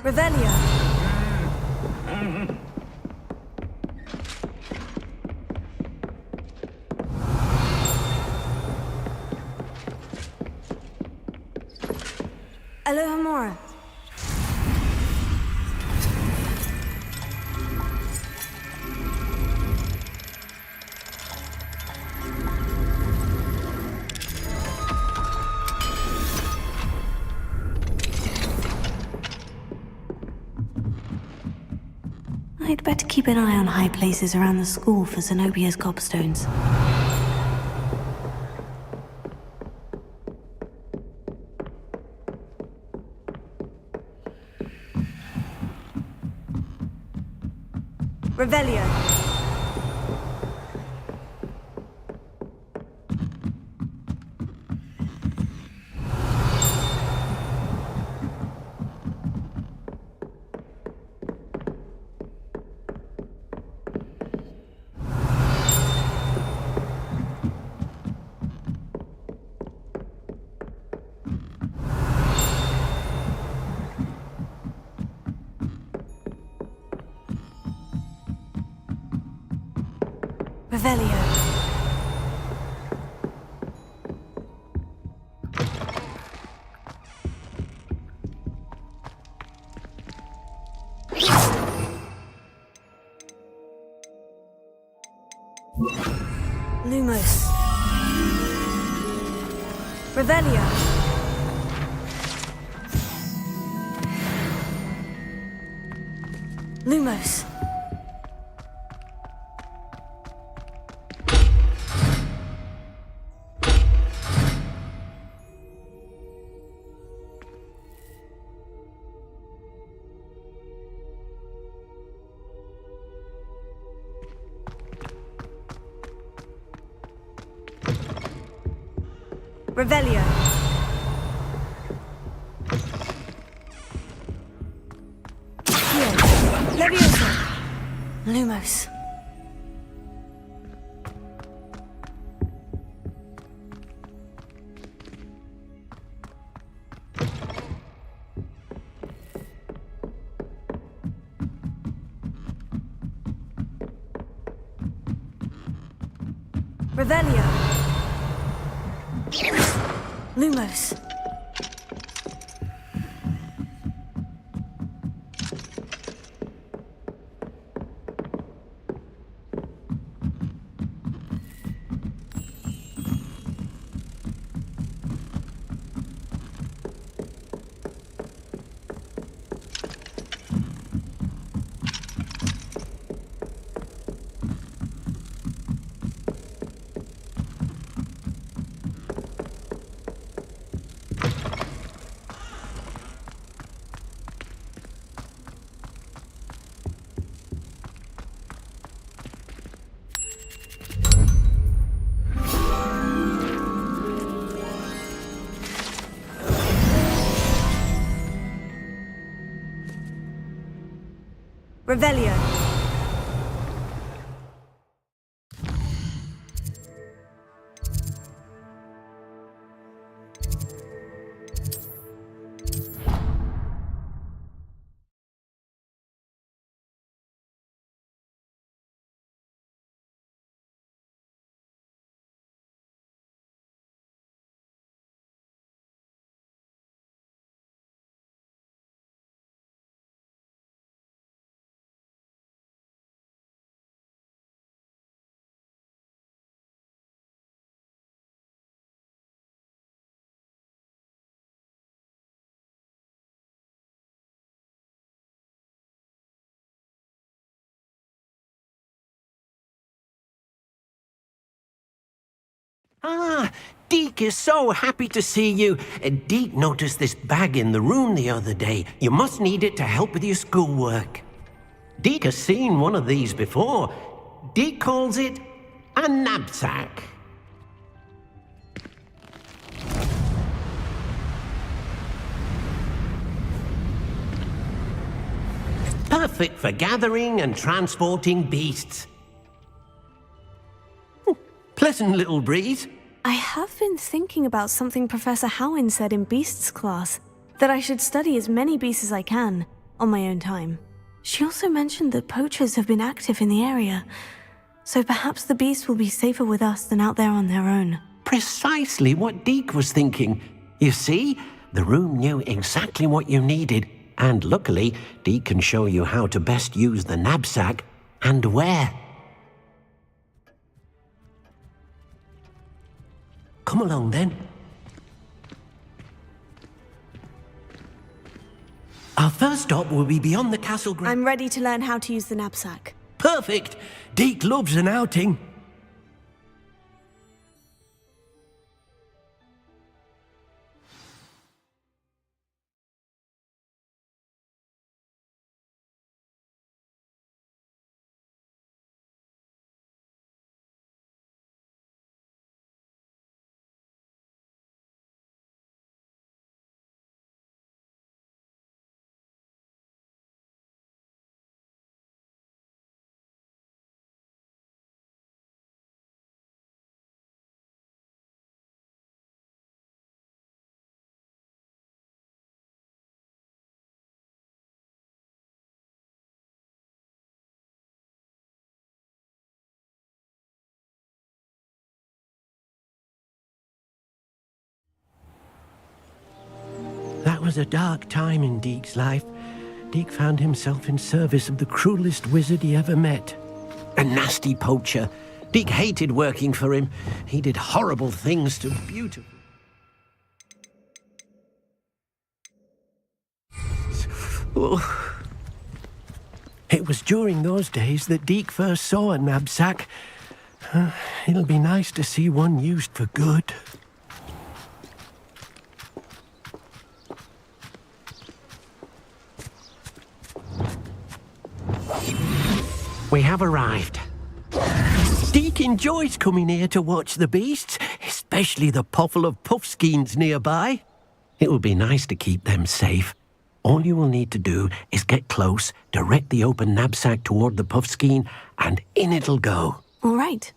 Revelio. Alohomora. I'd better keep an eye on high places around the school for Zenobia's gobstones. Revelio. Revelio. Lumos. Revelio. Lumos. Revelio. Leviosa. Lumos. Revelio. Lumos. Revelio. Ah, Deke is so happy to see you. Deke noticed this bag in the room the other day. You must need it to help with your schoolwork. Deke has seen one of these before. Deke calls it a knapsack. Perfect for gathering and transporting beasts. Pleasant little breeze. I have been thinking about something Professor Howin said in Beasts class, that I should study as many beasts as I can, on my own time. She also mentioned that poachers have been active in the area, so perhaps the beasts will be safer with us than out there on their own. Precisely what Deke was thinking. You see, the room knew exactly what you needed, and luckily, Deke can show you how to best use the knapsack and where. Come along then. Our first stop will be beyond the castle grounds. I'm ready to learn how to use the knapsack. Perfect! Deke loves an outing. That was a dark time in Deke's life. Deke found himself in service of the cruelest wizard he ever met. A nasty poacher. Deke hated working for him. He did horrible things to beautiful... Oh. It was during those days that Deke first saw a knapsack. It'll be nice to see one used for good. We have arrived. Deke enjoys coming here to watch the beasts, especially the puffle of puffskeins nearby. It will be nice to keep them safe. All you will need to do is get close, direct the open knapsack toward the puffskein, and in it'll go. All right.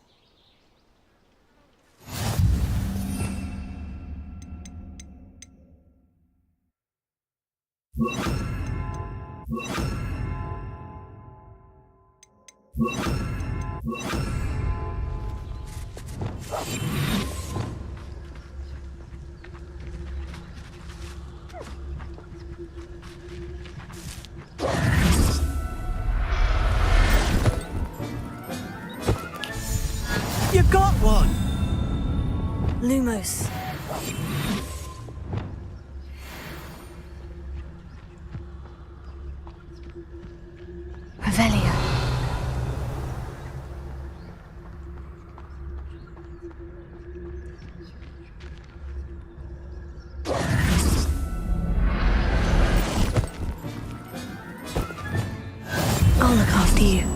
You got one! Lumos. Revelia. I'll look after you.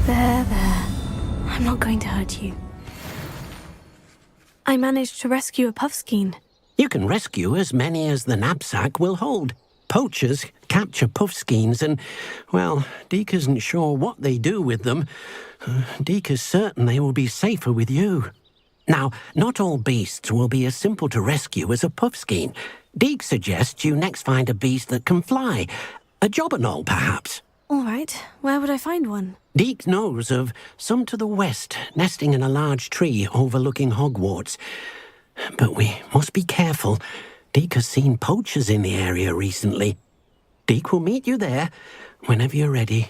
There. I'm not going to hurt you. I managed to rescue a puffskein. You can rescue as many as the knapsack will hold. Poachers capture puffskeins and, well, Deke isn't sure what they do with them. Deke is certain they will be safer with you. Now, not all beasts will be as simple to rescue as a puffskein. Deke suggests you next find a beast that can fly. A jobberknoll, perhaps. All right. Where would I find one? Deke knows of some to the west, nesting in a large tree overlooking Hogwarts. But we must be careful. Deke has seen poachers in the area recently. Deke will meet you there whenever you're ready.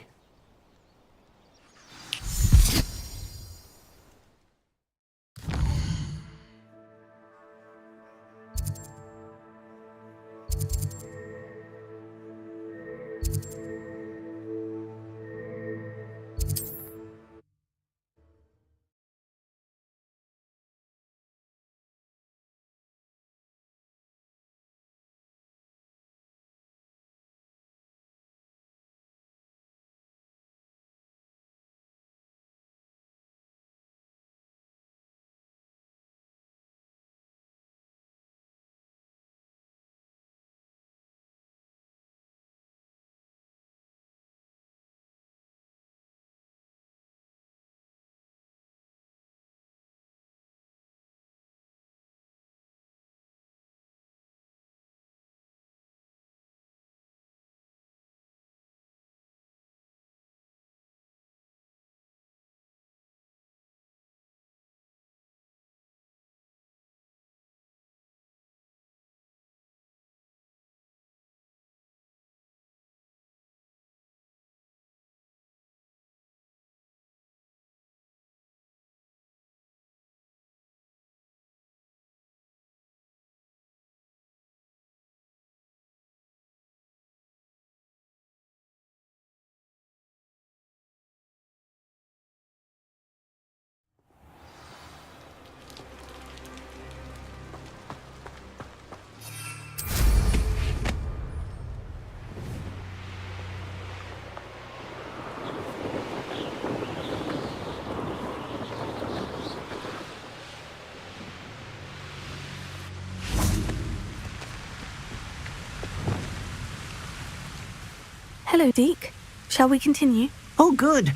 Hello, Deke. Shall we continue? Oh, good.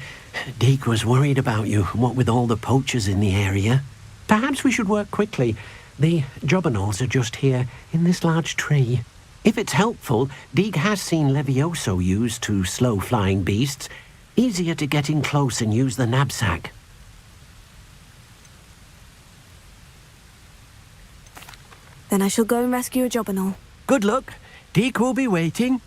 Deke was worried about you, what with all the poachers in the area. Perhaps we should work quickly. The jobberknolls are just here, in this large tree. If it's helpful, Deke has seen Levioso used to slow flying beasts. Easier to get in close and use the knapsack. Then I shall go and rescue a jobberknoll. Good luck. Deke will be waiting.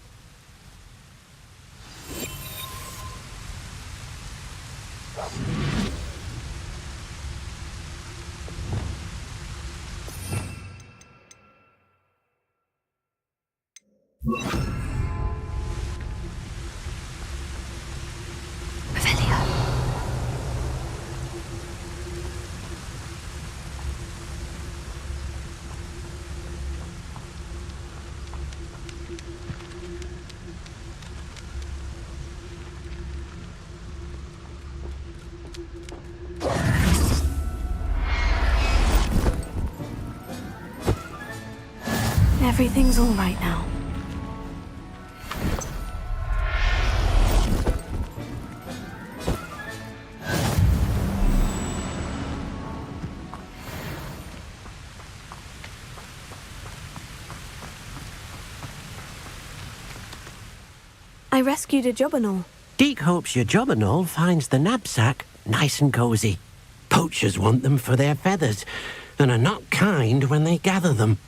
Everything's all right now. I rescued a jobberknoll. Deke hopes your jobberknoll finds the knapsack nice and cozy. Poachers want them for their feathers, and are not kind when they gather them.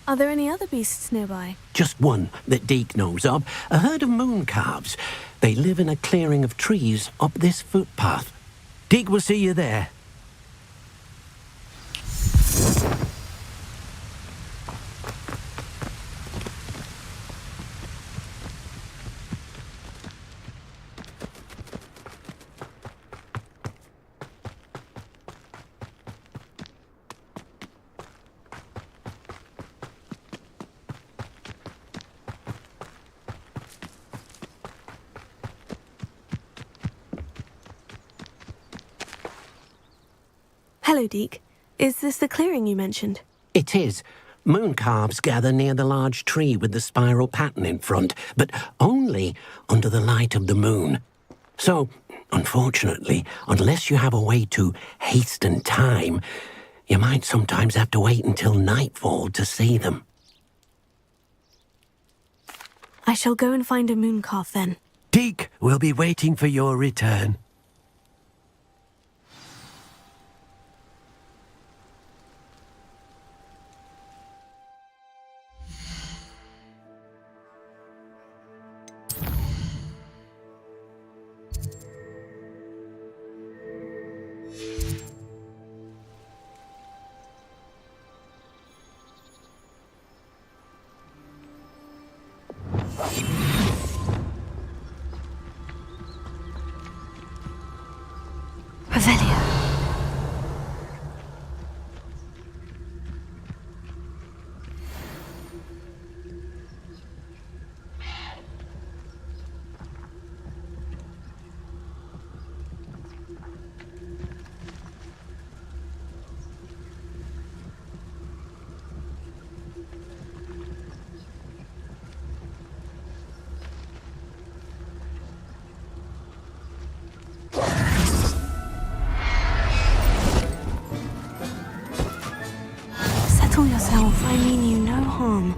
Are there any other beasts nearby? Just one that Deke knows of, a herd of moon calves. They live in a clearing of trees up this footpath. Deke will see you there. Hello, Deke. Is this the clearing you mentioned? It is. Moon calves gather near the large tree with the spiral pattern in front, but only under the light of the moon. So, unfortunately, unless you have a way to hasten time, you might sometimes have to wait until nightfall to see them. I shall go and find a moon calf then. Deke will be waiting for your return. Settle yourself. I mean you no harm.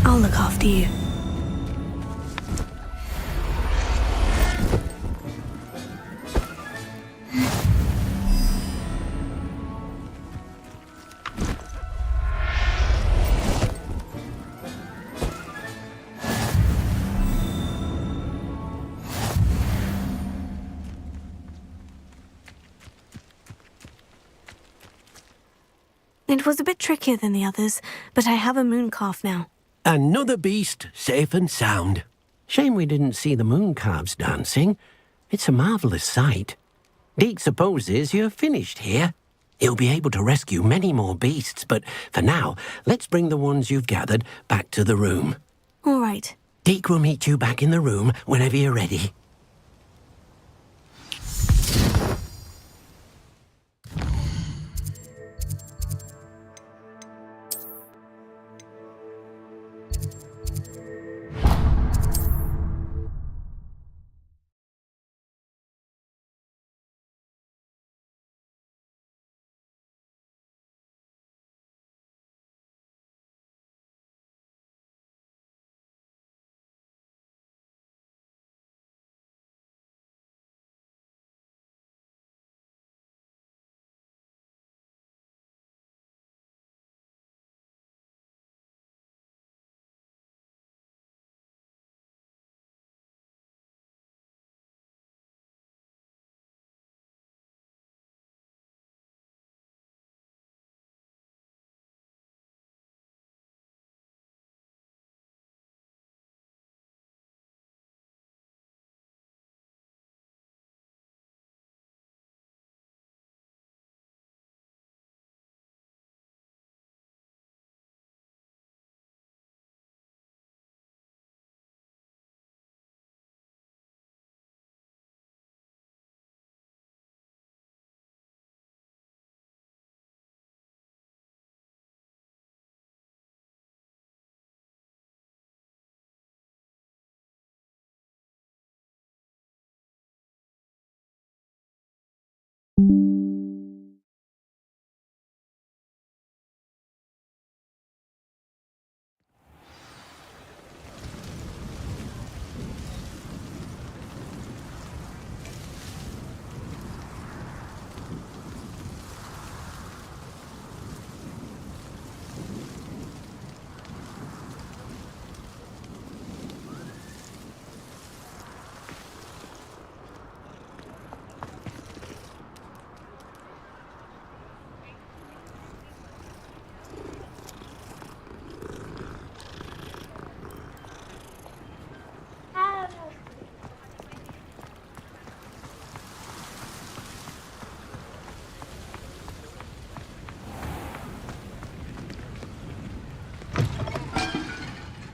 I'll look after you. It was a bit trickier than the others, but I have a moon calf now. Another beast, safe and sound. Shame we didn't see the moon calves dancing. It's a marvellous sight. Deke supposes you're finished here. He'll be able to rescue many more beasts, but for now, let's bring the ones you've gathered back to the room. All right. Deke will meet you back in the room whenever you're ready.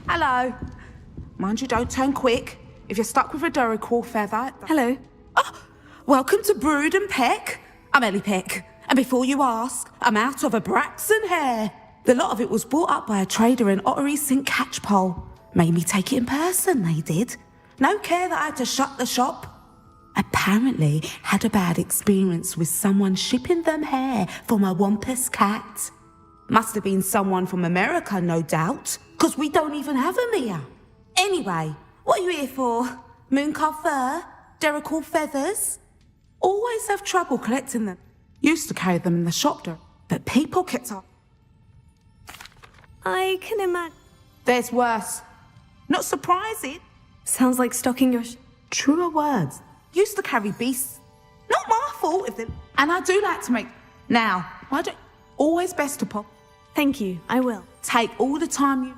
Hello. Mind you, don't turn quick. If you're stuck with a Duracell feather... Hello. Oh, welcome to Brood and Peck. I'm Ellie Peck. And before you ask, I'm out of a Braxton hair. The lot of it was bought up by a trader in Ottery St. Catchpole. Made me take it in person, they did. No care that I had to shut the shop. Apparently had a bad experience with someone shipping them hair for my Wampus cat. Must have been someone from America, no doubt, because we don't even have them here. Anyway, what are you here for? Mooncar fur? Duracell feathers? Always have trouble collecting them. Used to carry them in the shop, but people kept up. I can imagine. There's worse. Not surprising. Sounds like stocking your... Truer words. Used to carry beasts. Not my fault if they... And I do like to make... Now, I don't... Always best to pop. Thank you, I will. Take all the time you...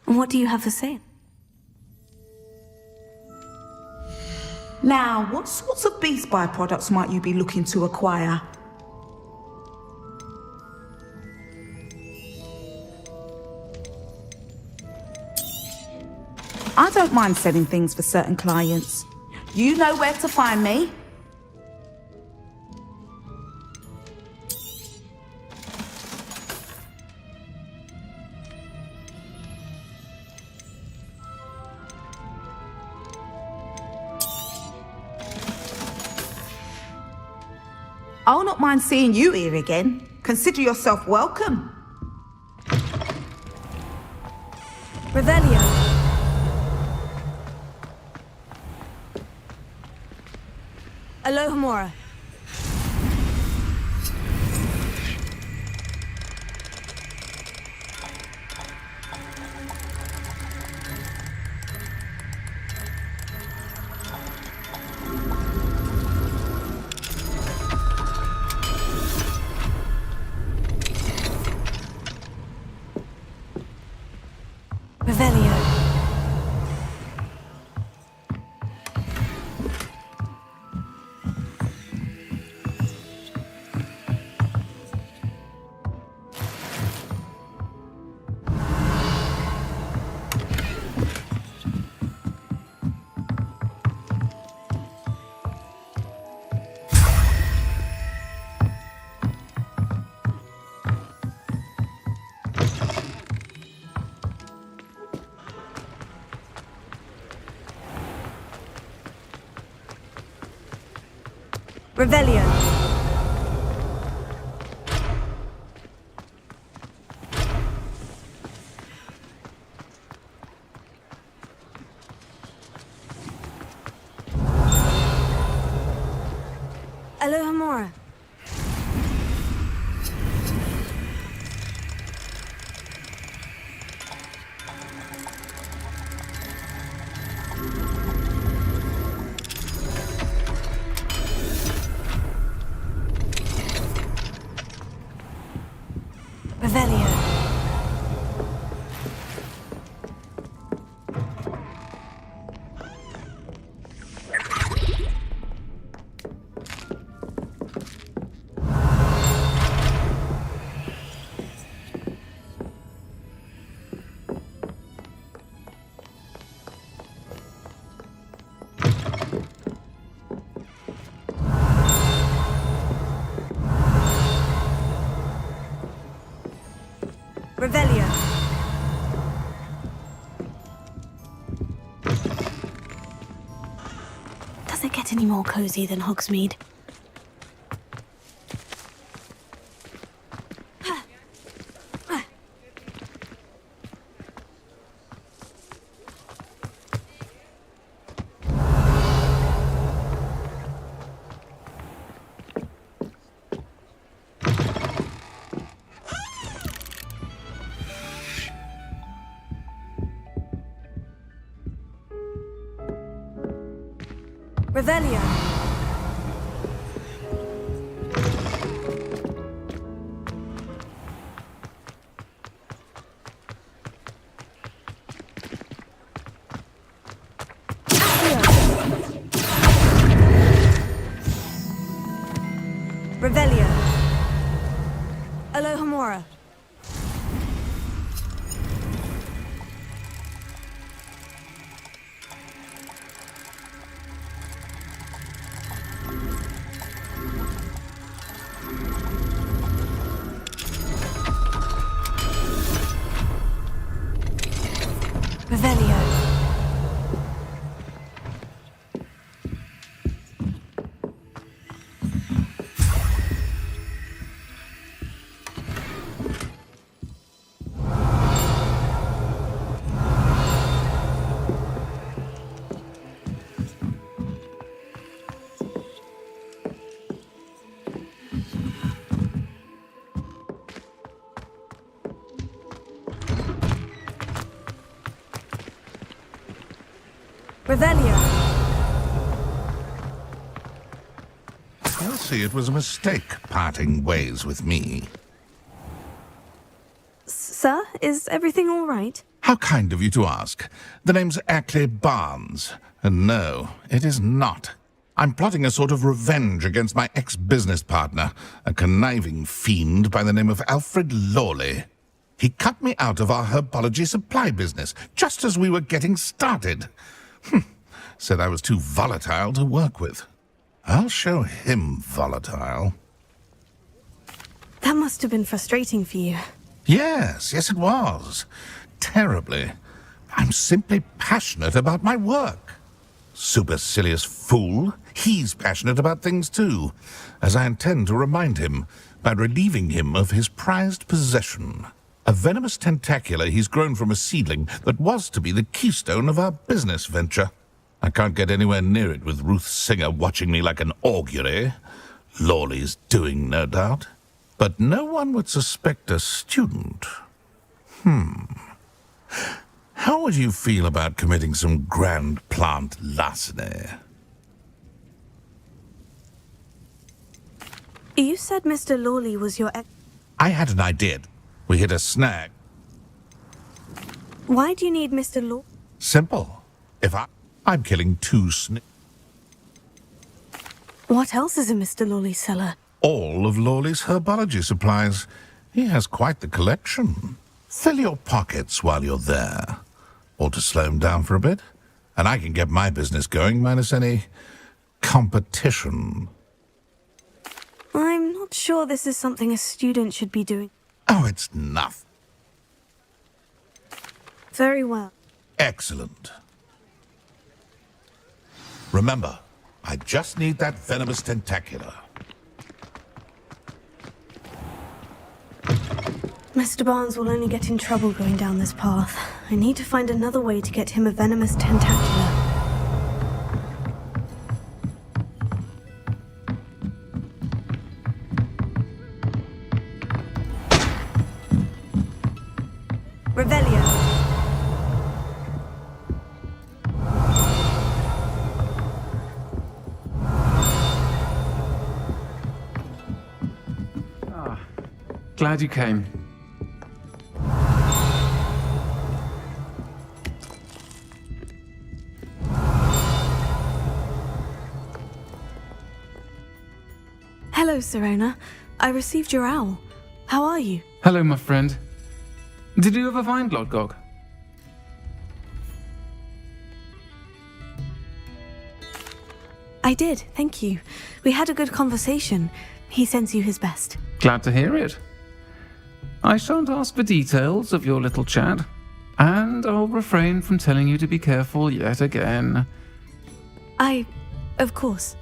And what do you have for sale? Now, what sorts of beast byproducts might you be looking to acquire? I don't mind selling things for certain clients. You know where to find me. I'll not mind seeing you here again. Consider yourself welcome. Revelio. Alohomora. Revelio. Revelio. Alohomora. Revelio. Revelio. Does it get any more cozy than Hogsmeade? Revelio. Revelio. Alohomora. Revelio. Revelio. You'll see it was a mistake parting ways with me. Sir, is everything all right? How kind of you to ask. The name's Ackley Barnes. And no, it is not. I'm plotting a sort of revenge against my ex-business partner, a conniving fiend by the name of Alfred Lawley. He cut me out of our herbology supply business, just as we were getting started. Said I was too volatile to work with. I'll show him volatile. That must have been frustrating for you. Yes, it was. Terribly. I'm simply passionate about my work. Supercilious fool. He's passionate about things too, as I intend to remind him by relieving him of his prized possession. A venomous tentacula he's grown from a seedling that was to be the keystone of our business venture. I can't get anywhere near it with Ruth Singer watching me like an augury. Lawley's doing, no doubt. But no one would suspect a student. How would you feel about committing some grand plant larceny? You said Mr. Lawley was your ex... I had an idea. We hit a snag. Why do you need Mr. Law... Simple. I'm killing 2 What else is in Mr. Lawley's cellar? all of Lawley's herbology supplies. He has quite the collection. Fill your pockets while you're there. Or to slow him down for a bit. And I can get my business going minus any competition. I'm not sure this is something a student should be doing. Oh, it's nothing. Very well. Excellent. Remember, I just need that venomous tentacular. Mr. Barnes will only get in trouble going down this path. I need to find another way to get him a venomous tentacular. Revelio. Glad you came. Hello, Serona. I received your owl. How are you? Hello, my friend. Did you ever find Lodgog? I did, thank you. We had a good conversation. He sends you his best. Glad to hear it. I shan't ask for details of your little chat, and I'll refrain from telling you to be careful yet again. Of course.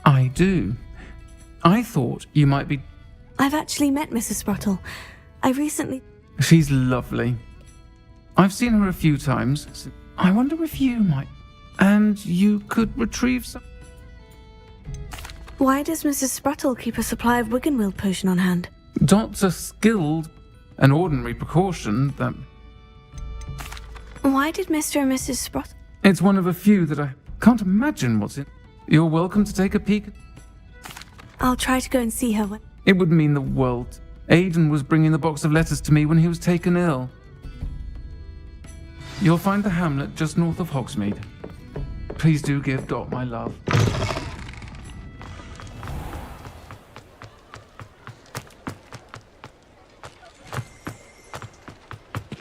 I do. I thought you might be... I've actually met Mrs. Sprottle. I recently... She's lovely. I've seen her a few times. I wonder if you might... And you could retrieve some... Why does Mrs. Sprottle keep a supply of Wiggenwild potion on hand? Dots are skilled. An ordinary precaution that... Why did Mr. and Mrs. Sprottle... It's one of a few that I can't imagine what's in... You're welcome to take a peek. I'll try to go and see her when... It would mean the world. Aidan was bringing the box of letters to me when he was taken ill. You'll find the hamlet just north of Hogsmeade. Please do give Dot my love.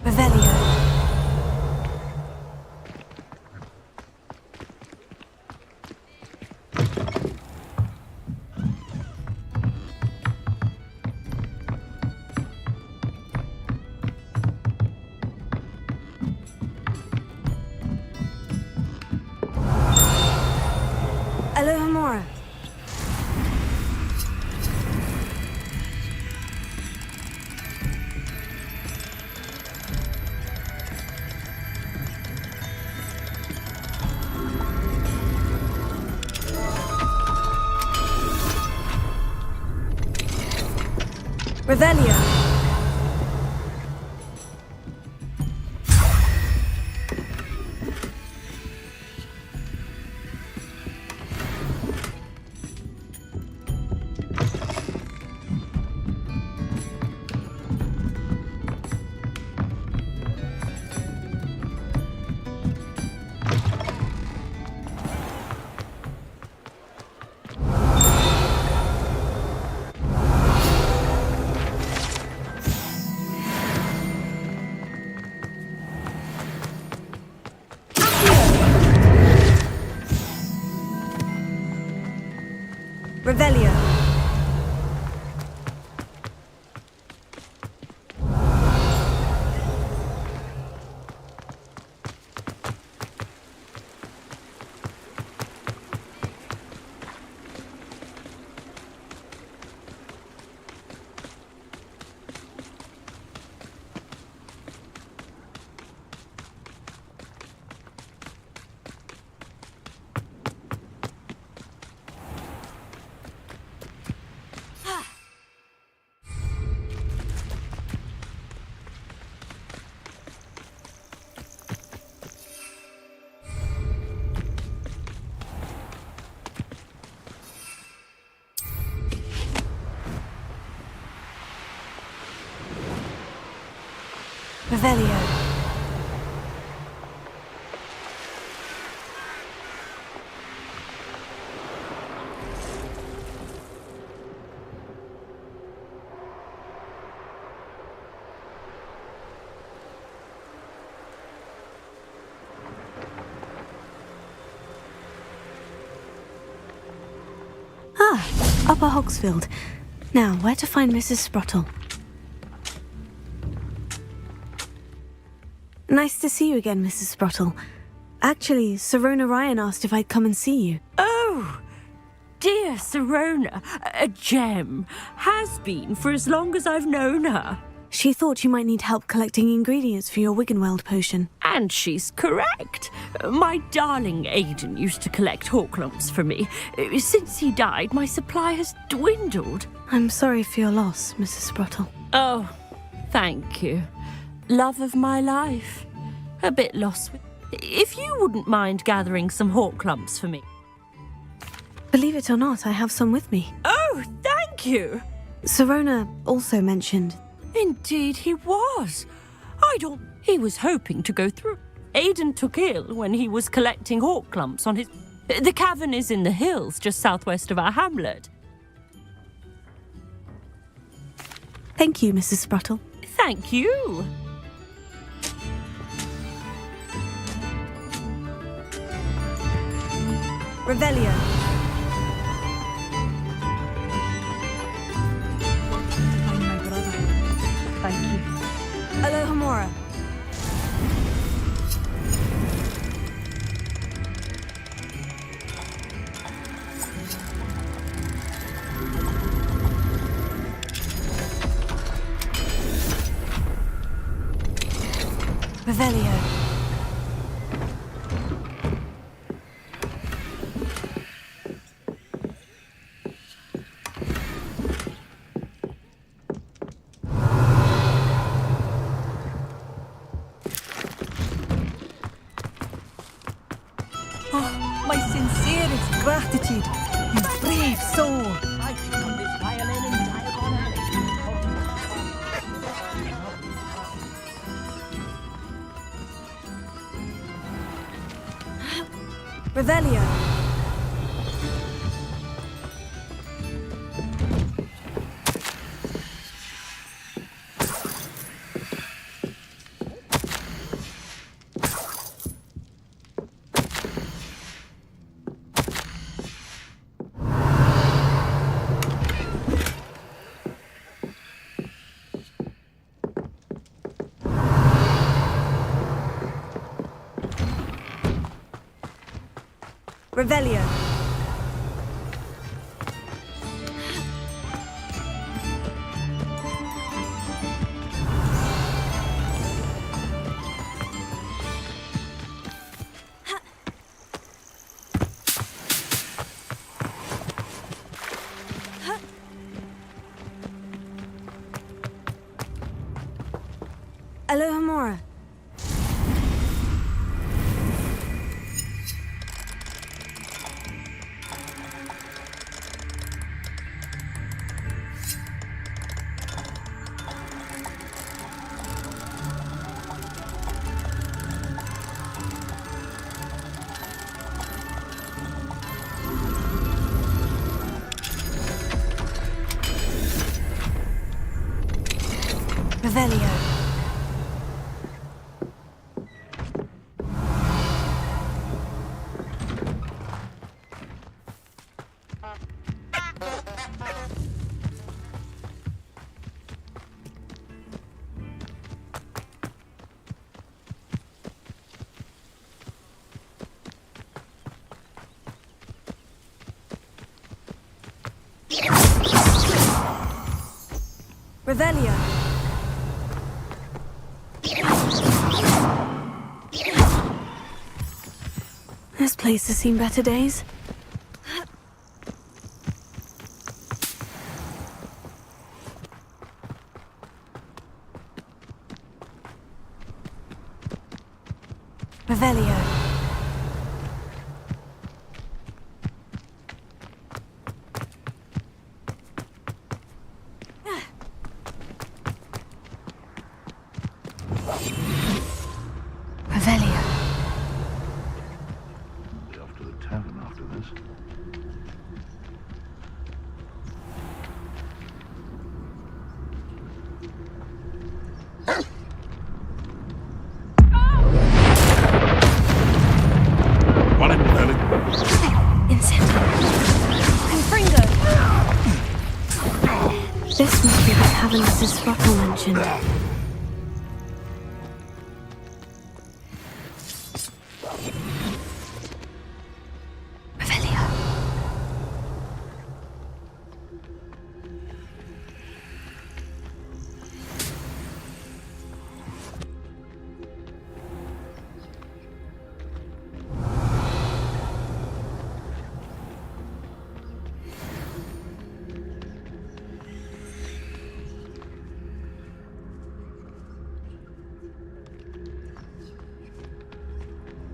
Revelio. Alohomora. Revelio. Revelio. Revelio. Upper Hogsfield. Now, where to find Mrs. Sprottle? Nice to see you again, Mrs. Sprottle. Actually, Serona Ryan asked if I'd come and see you. Oh, Oh, dear Serona, a gem. Has been for as long as I've known her. She thought you might need help collecting ingredients for your Wiggenweld potion. And she's correct. My darling Aidan used to collect hawk lumps for me. Since he died, my supply has dwindled. I'm sorry for your loss, Mrs. Sprottle. Oh, thank you. Love of my life. A bit lost with... If you wouldn't mind gathering some hawk lumps for me. Believe it or not, I have some with me. Oh, thank you. Serona also mentioned... Indeed he was. He was hoping to go through. Aidan took ill when he was collecting hawk lumps on his... The cavern is in the hills just southwest of our hamlet. Thank you, Mrs. Sprottle. Thank you. Revelio. Find my brother. Thank you. Alohomora. Revelio. Oh, my sincerest gratitude, you brave soul. I picked up this violin in Diagon Alley. Revelio. Revelio. Alohomora. Revelio. Revelio. This place has seen better days. Revelio. Revelio. Be off to the tavern after this.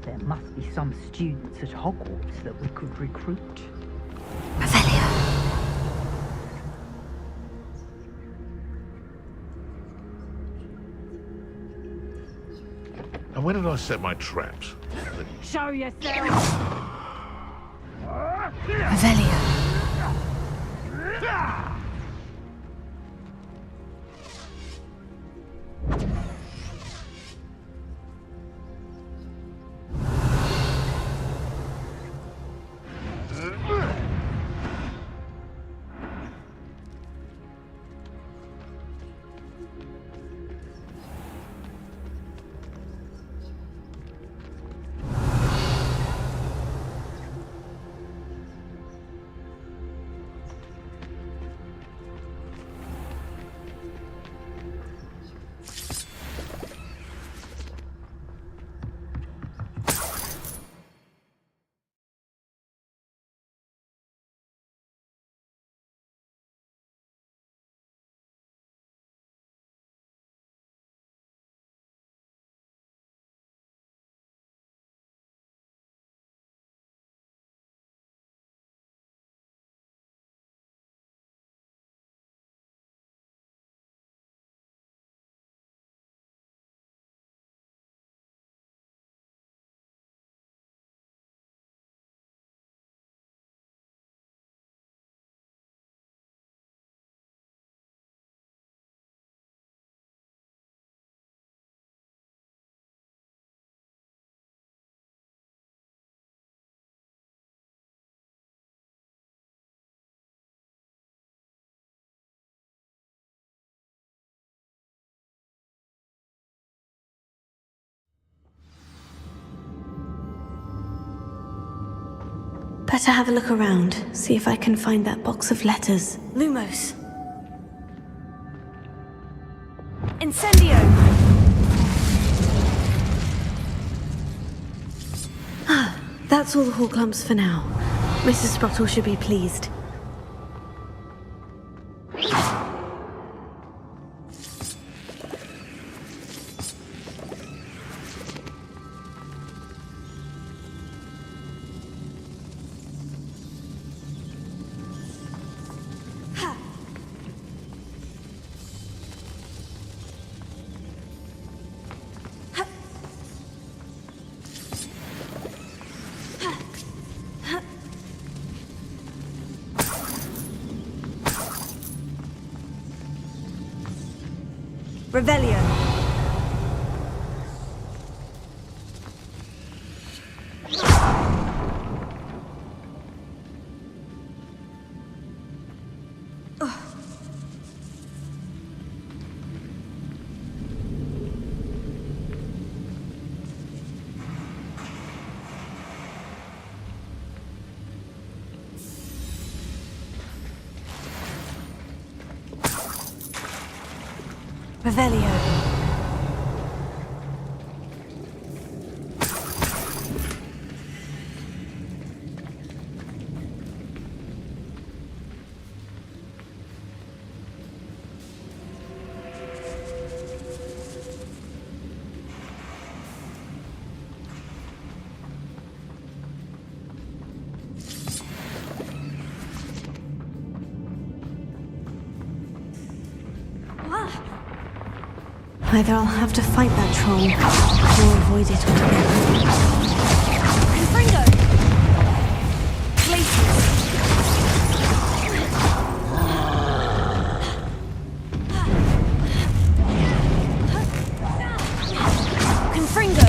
There must be some students at Hogwarts that we could recruit. And where did I set my traps? Show yourself! Revelio. Better have a look around, see if I can find that box of letters. Lumos. Incendio! Ah, that's all the Horcrux for now. Mrs. Sprottle should be pleased. Revelio. Revelio. Either I'll have to fight that troll, or avoid it altogether. Confringo! Glacius! Confringo!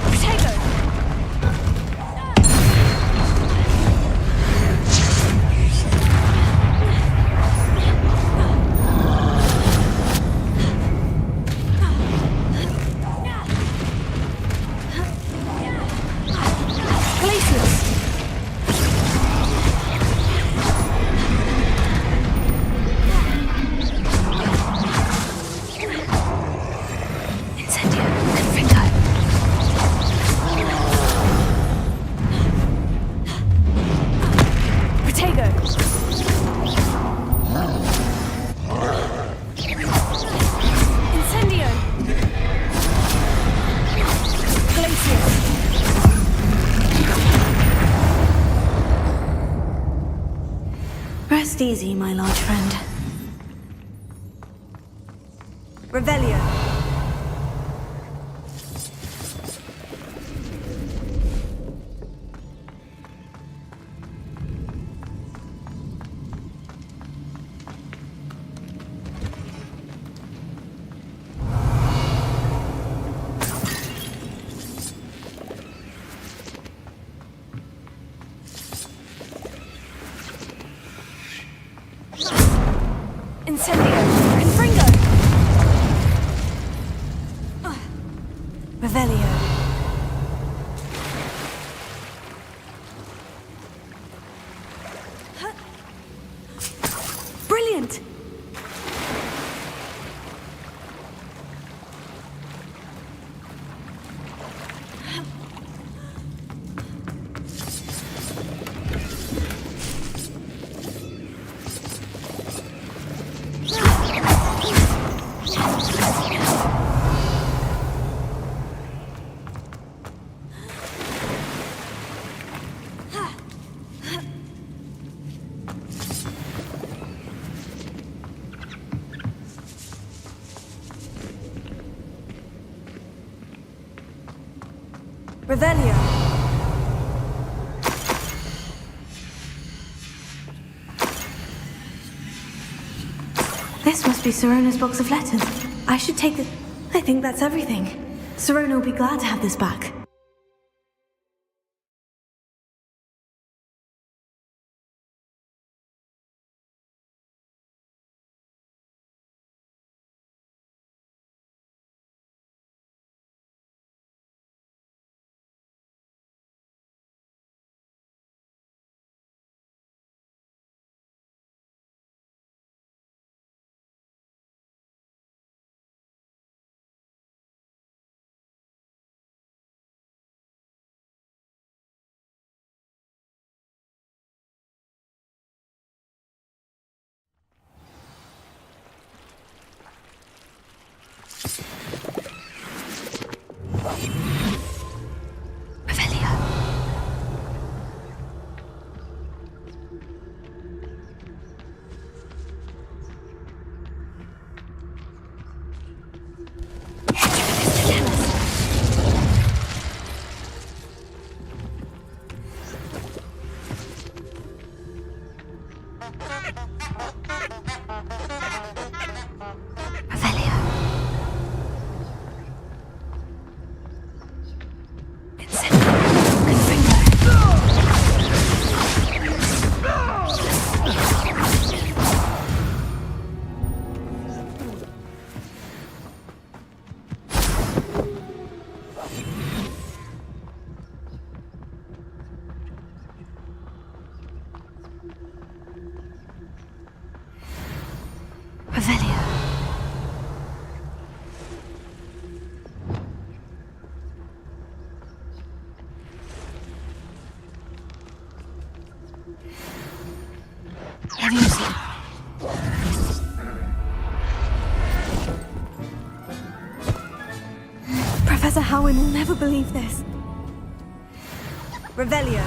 Protego! easy, my large friend. Revelio. Incendio! Confringo! Revelio. Brilliant! Revelio. This must be Sirona's box of letters. I should take the... I think that's everything. Sirona will be glad to have this back. Professor Howin will never believe this. Revelio.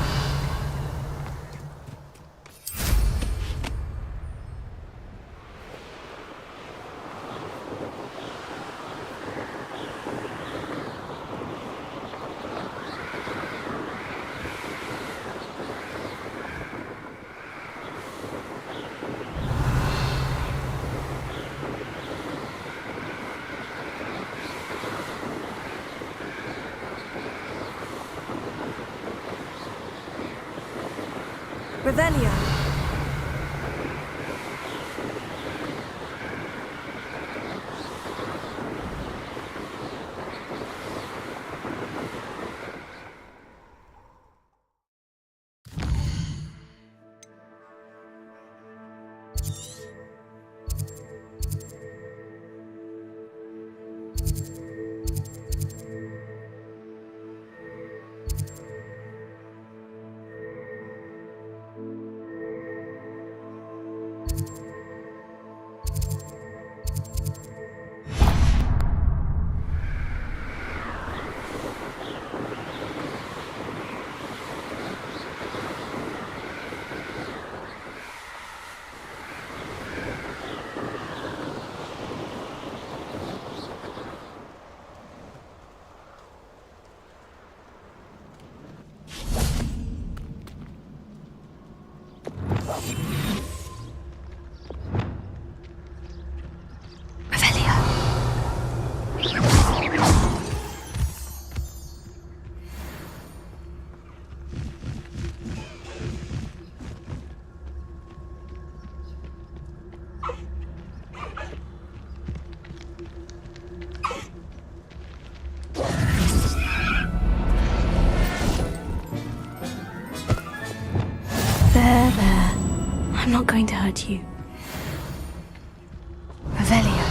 Revelio. I'm not going to hurt you. Revelio.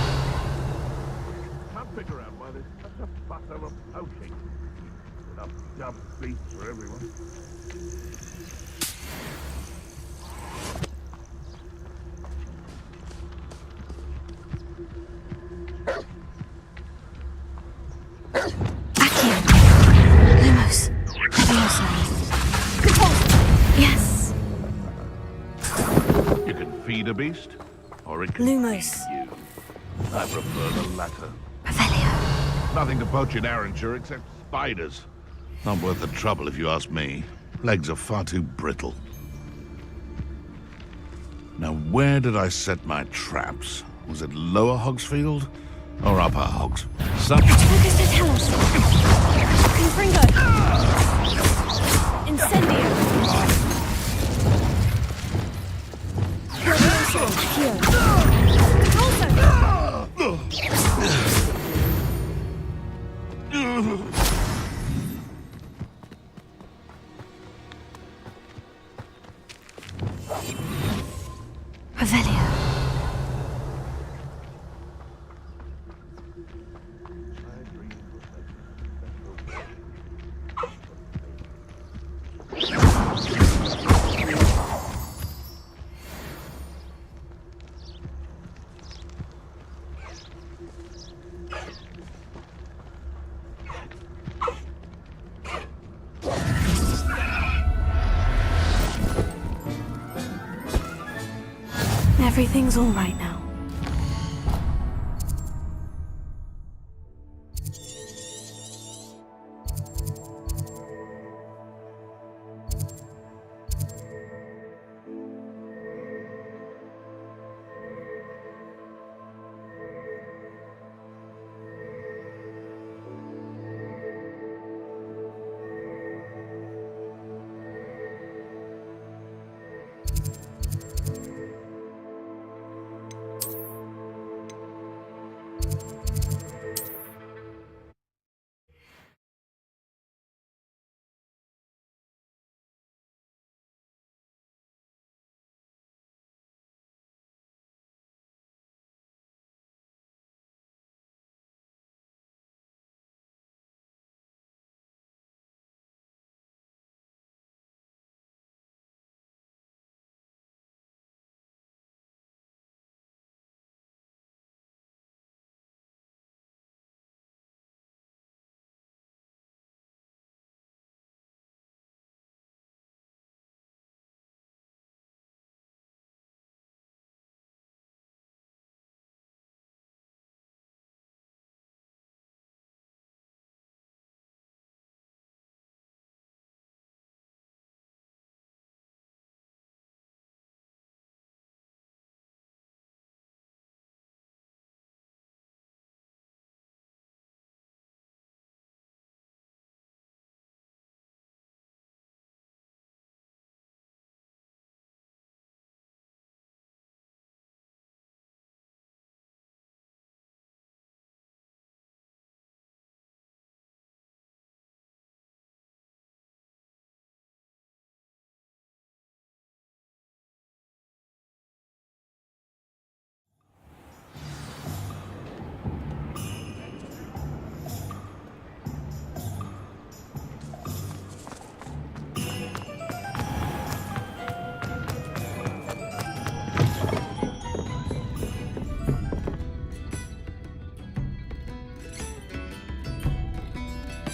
Can't figure out why there's such a fuss over poaching. Enough dumb beasts for everyone. Lumos. Yes. You can feed a beast, or it can Lumos. feed you. I prefer the latter. Revelio. Nothing to poach in Arranshire except spiders. Not worth the trouble if you ask me. Legs are far too brittle. Now, where did I set my traps? Was it Lower Hogsfield or Upper Hogs? Focus to tell us. Confringo. Incendio. Revelio. Everything's all right now.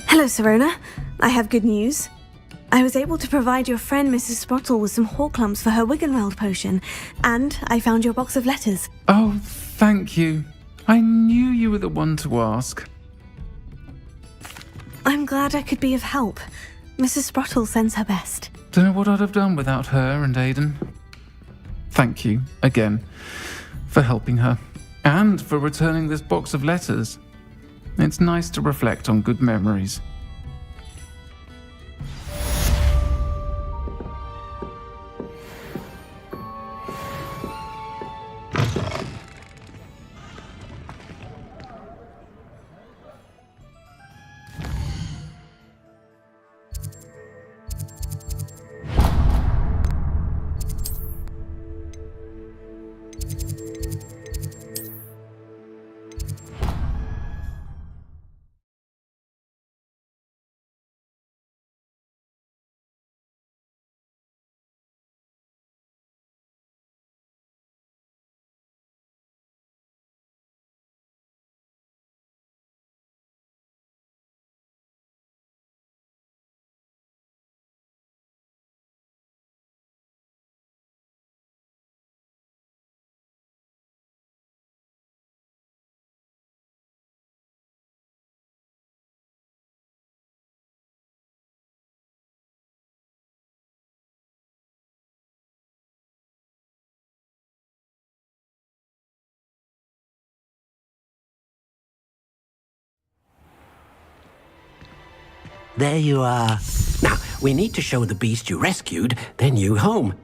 Hello, Serona. I have good news. I was able to provide your friend Mrs. Sprottle with some Horklumps for her Wiggenweld potion, and I found your box of letters. Oh, thank you. I knew you were the one to ask. I'm glad I could be of help. Mrs. Sprottle sends her best. Don't know what I'd have done without her and Aidan. Thank you, again, for helping her, and for returning this box of letters. It's nice to reflect on good memories. There you are. Now, we need to show the beast you rescued their new home.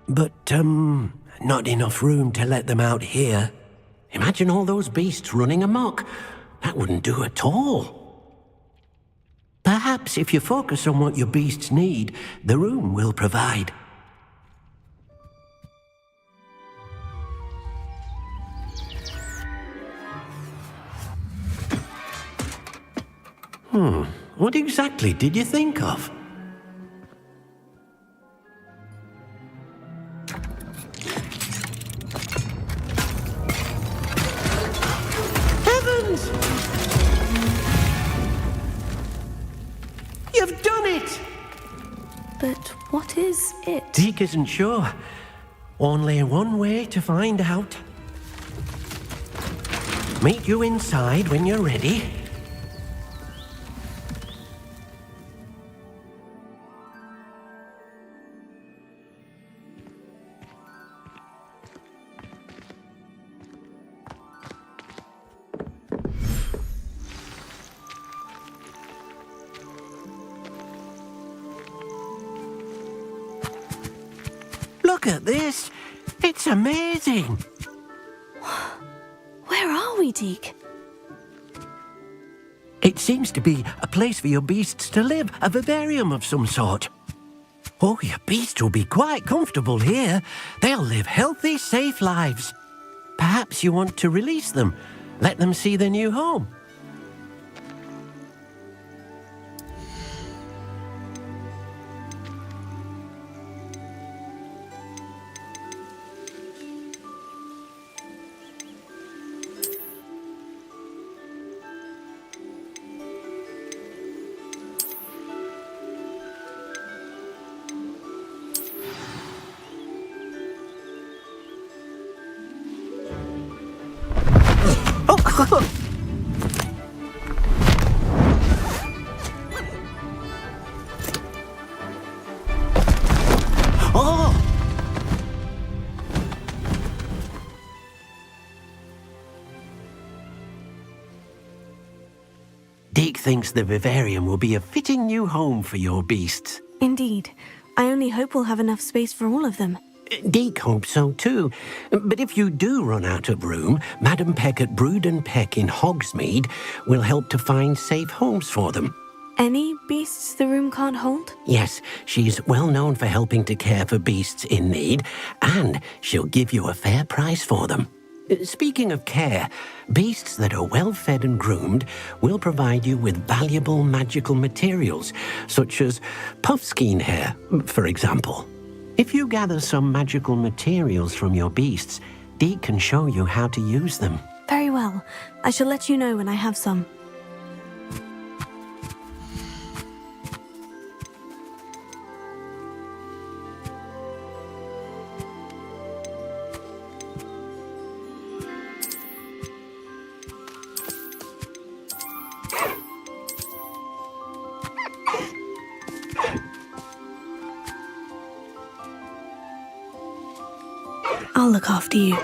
But, not enough room to let them out here. Imagine all those beasts running amok. That wouldn't do at all. Perhaps if you focus on what your beasts need, the room will provide. What exactly did you think of? Heavens! You've done it! But what is it? Deke isn't sure. Only one way to find out. Meet you inside when you're ready. Look at this! It's amazing! Where are we, Deke? It seems to be a place for your beasts to live, a vivarium of some sort. Oh, your beasts will be quite comfortable here. They'll live healthy, safe lives. Perhaps you want to release them, let them see their new home. Oh! Deke thinks the vivarium will be a fitting new home for your beasts. Indeed. I only hope we'll have enough space for all of them. Deke hopes so too. But if you do run out of room, Madam Peck at Brood and Peck in Hogsmeade will help to find safe homes for them. Any beasts the room can't hold? Yes, she's well known for helping to care for beasts in need, and she'll give you a fair price for them. Speaking of care, beasts that are well fed and groomed will provide you with valuable magical materials, such as puffskein hair, for example. If you gather some magical materials from your beasts, Deke can show you how to use them. Very well. I shall let you know when I have some. I'll look after you.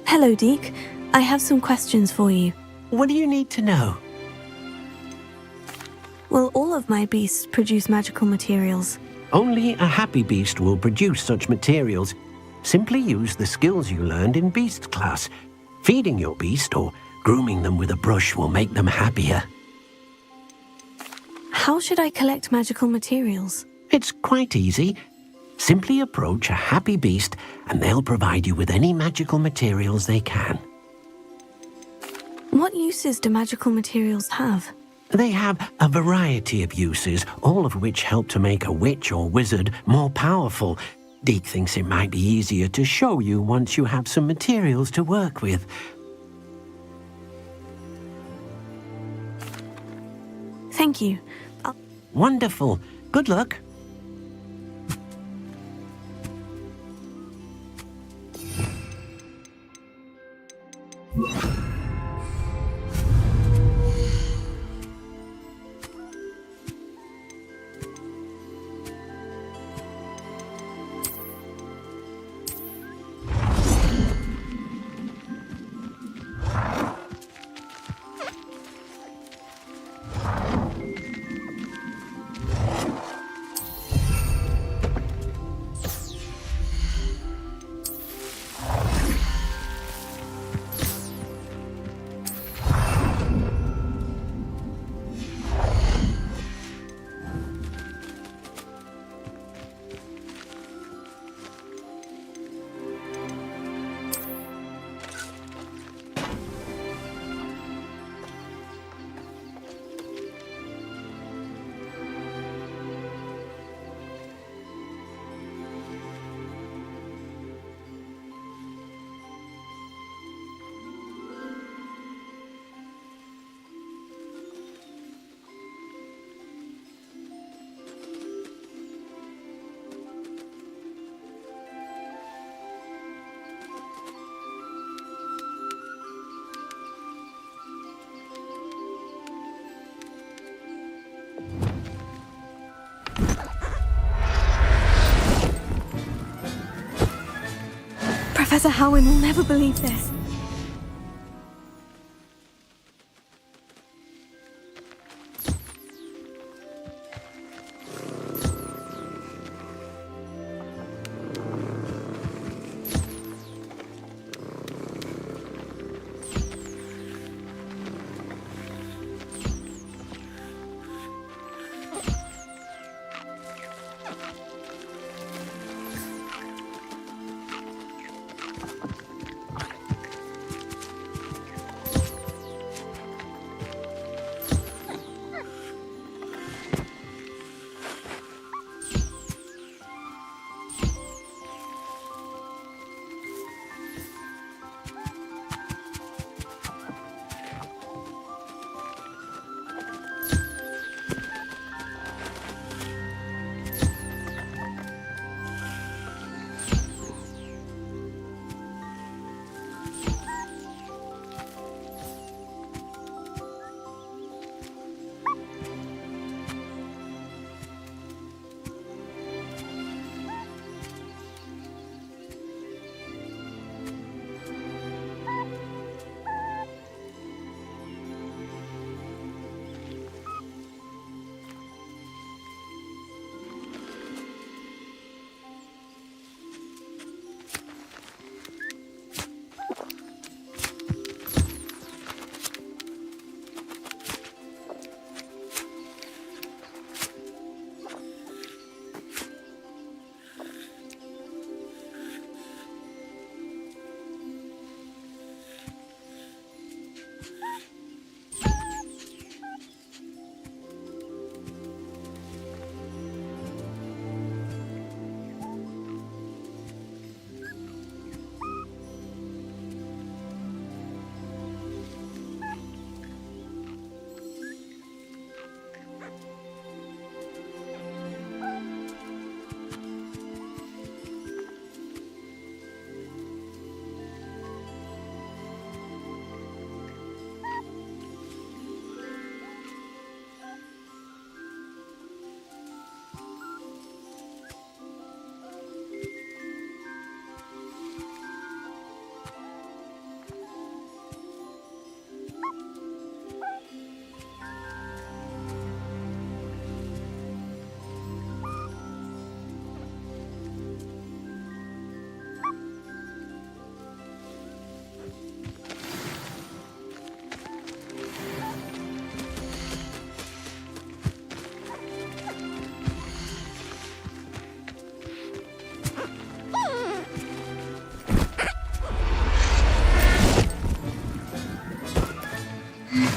Hello, Deke. I have some questions for you. What do you need to know? Will all of my beasts produce magical materials? Only a happy beast will produce such materials. Simply use the skills you learned in beast class. Feeding your beast or grooming them with a brush will make them happier. How should I collect magical materials? It's quite easy. Simply approach a happy beast and they'll provide you with any magical materials they can. What uses do magical materials have? They have a variety of uses, all of which help to make a witch or wizard more powerful. Deke thinks it might be easier to show you once you have some materials to work with. Thank you. Wonderful. Good luck. Professor Howin will never believe this.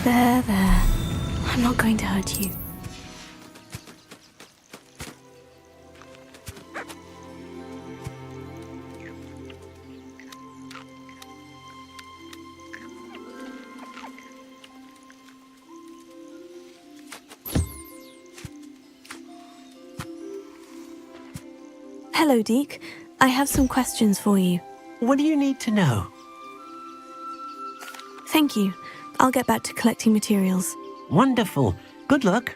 There. I'm not going to hurt you. Hello, Deke. I have some questions for you. What do you need to know? Thank you. I'll get back to collecting materials. Wonderful. Good luck.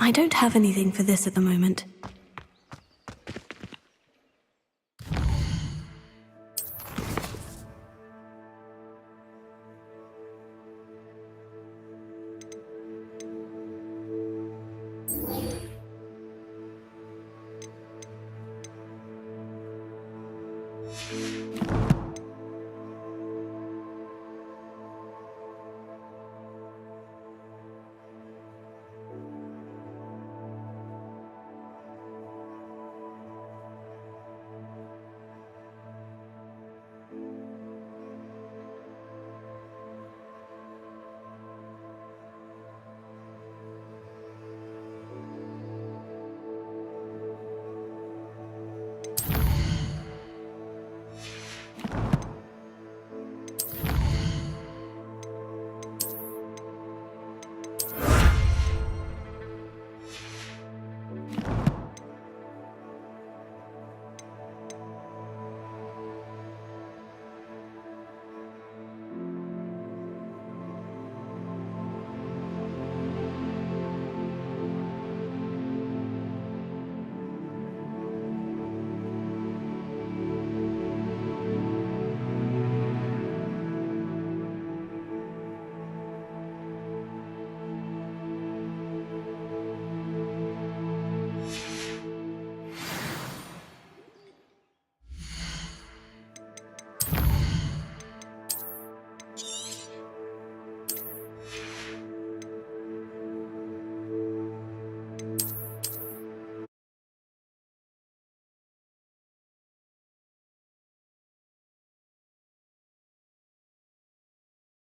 I don't have anything for this at the moment.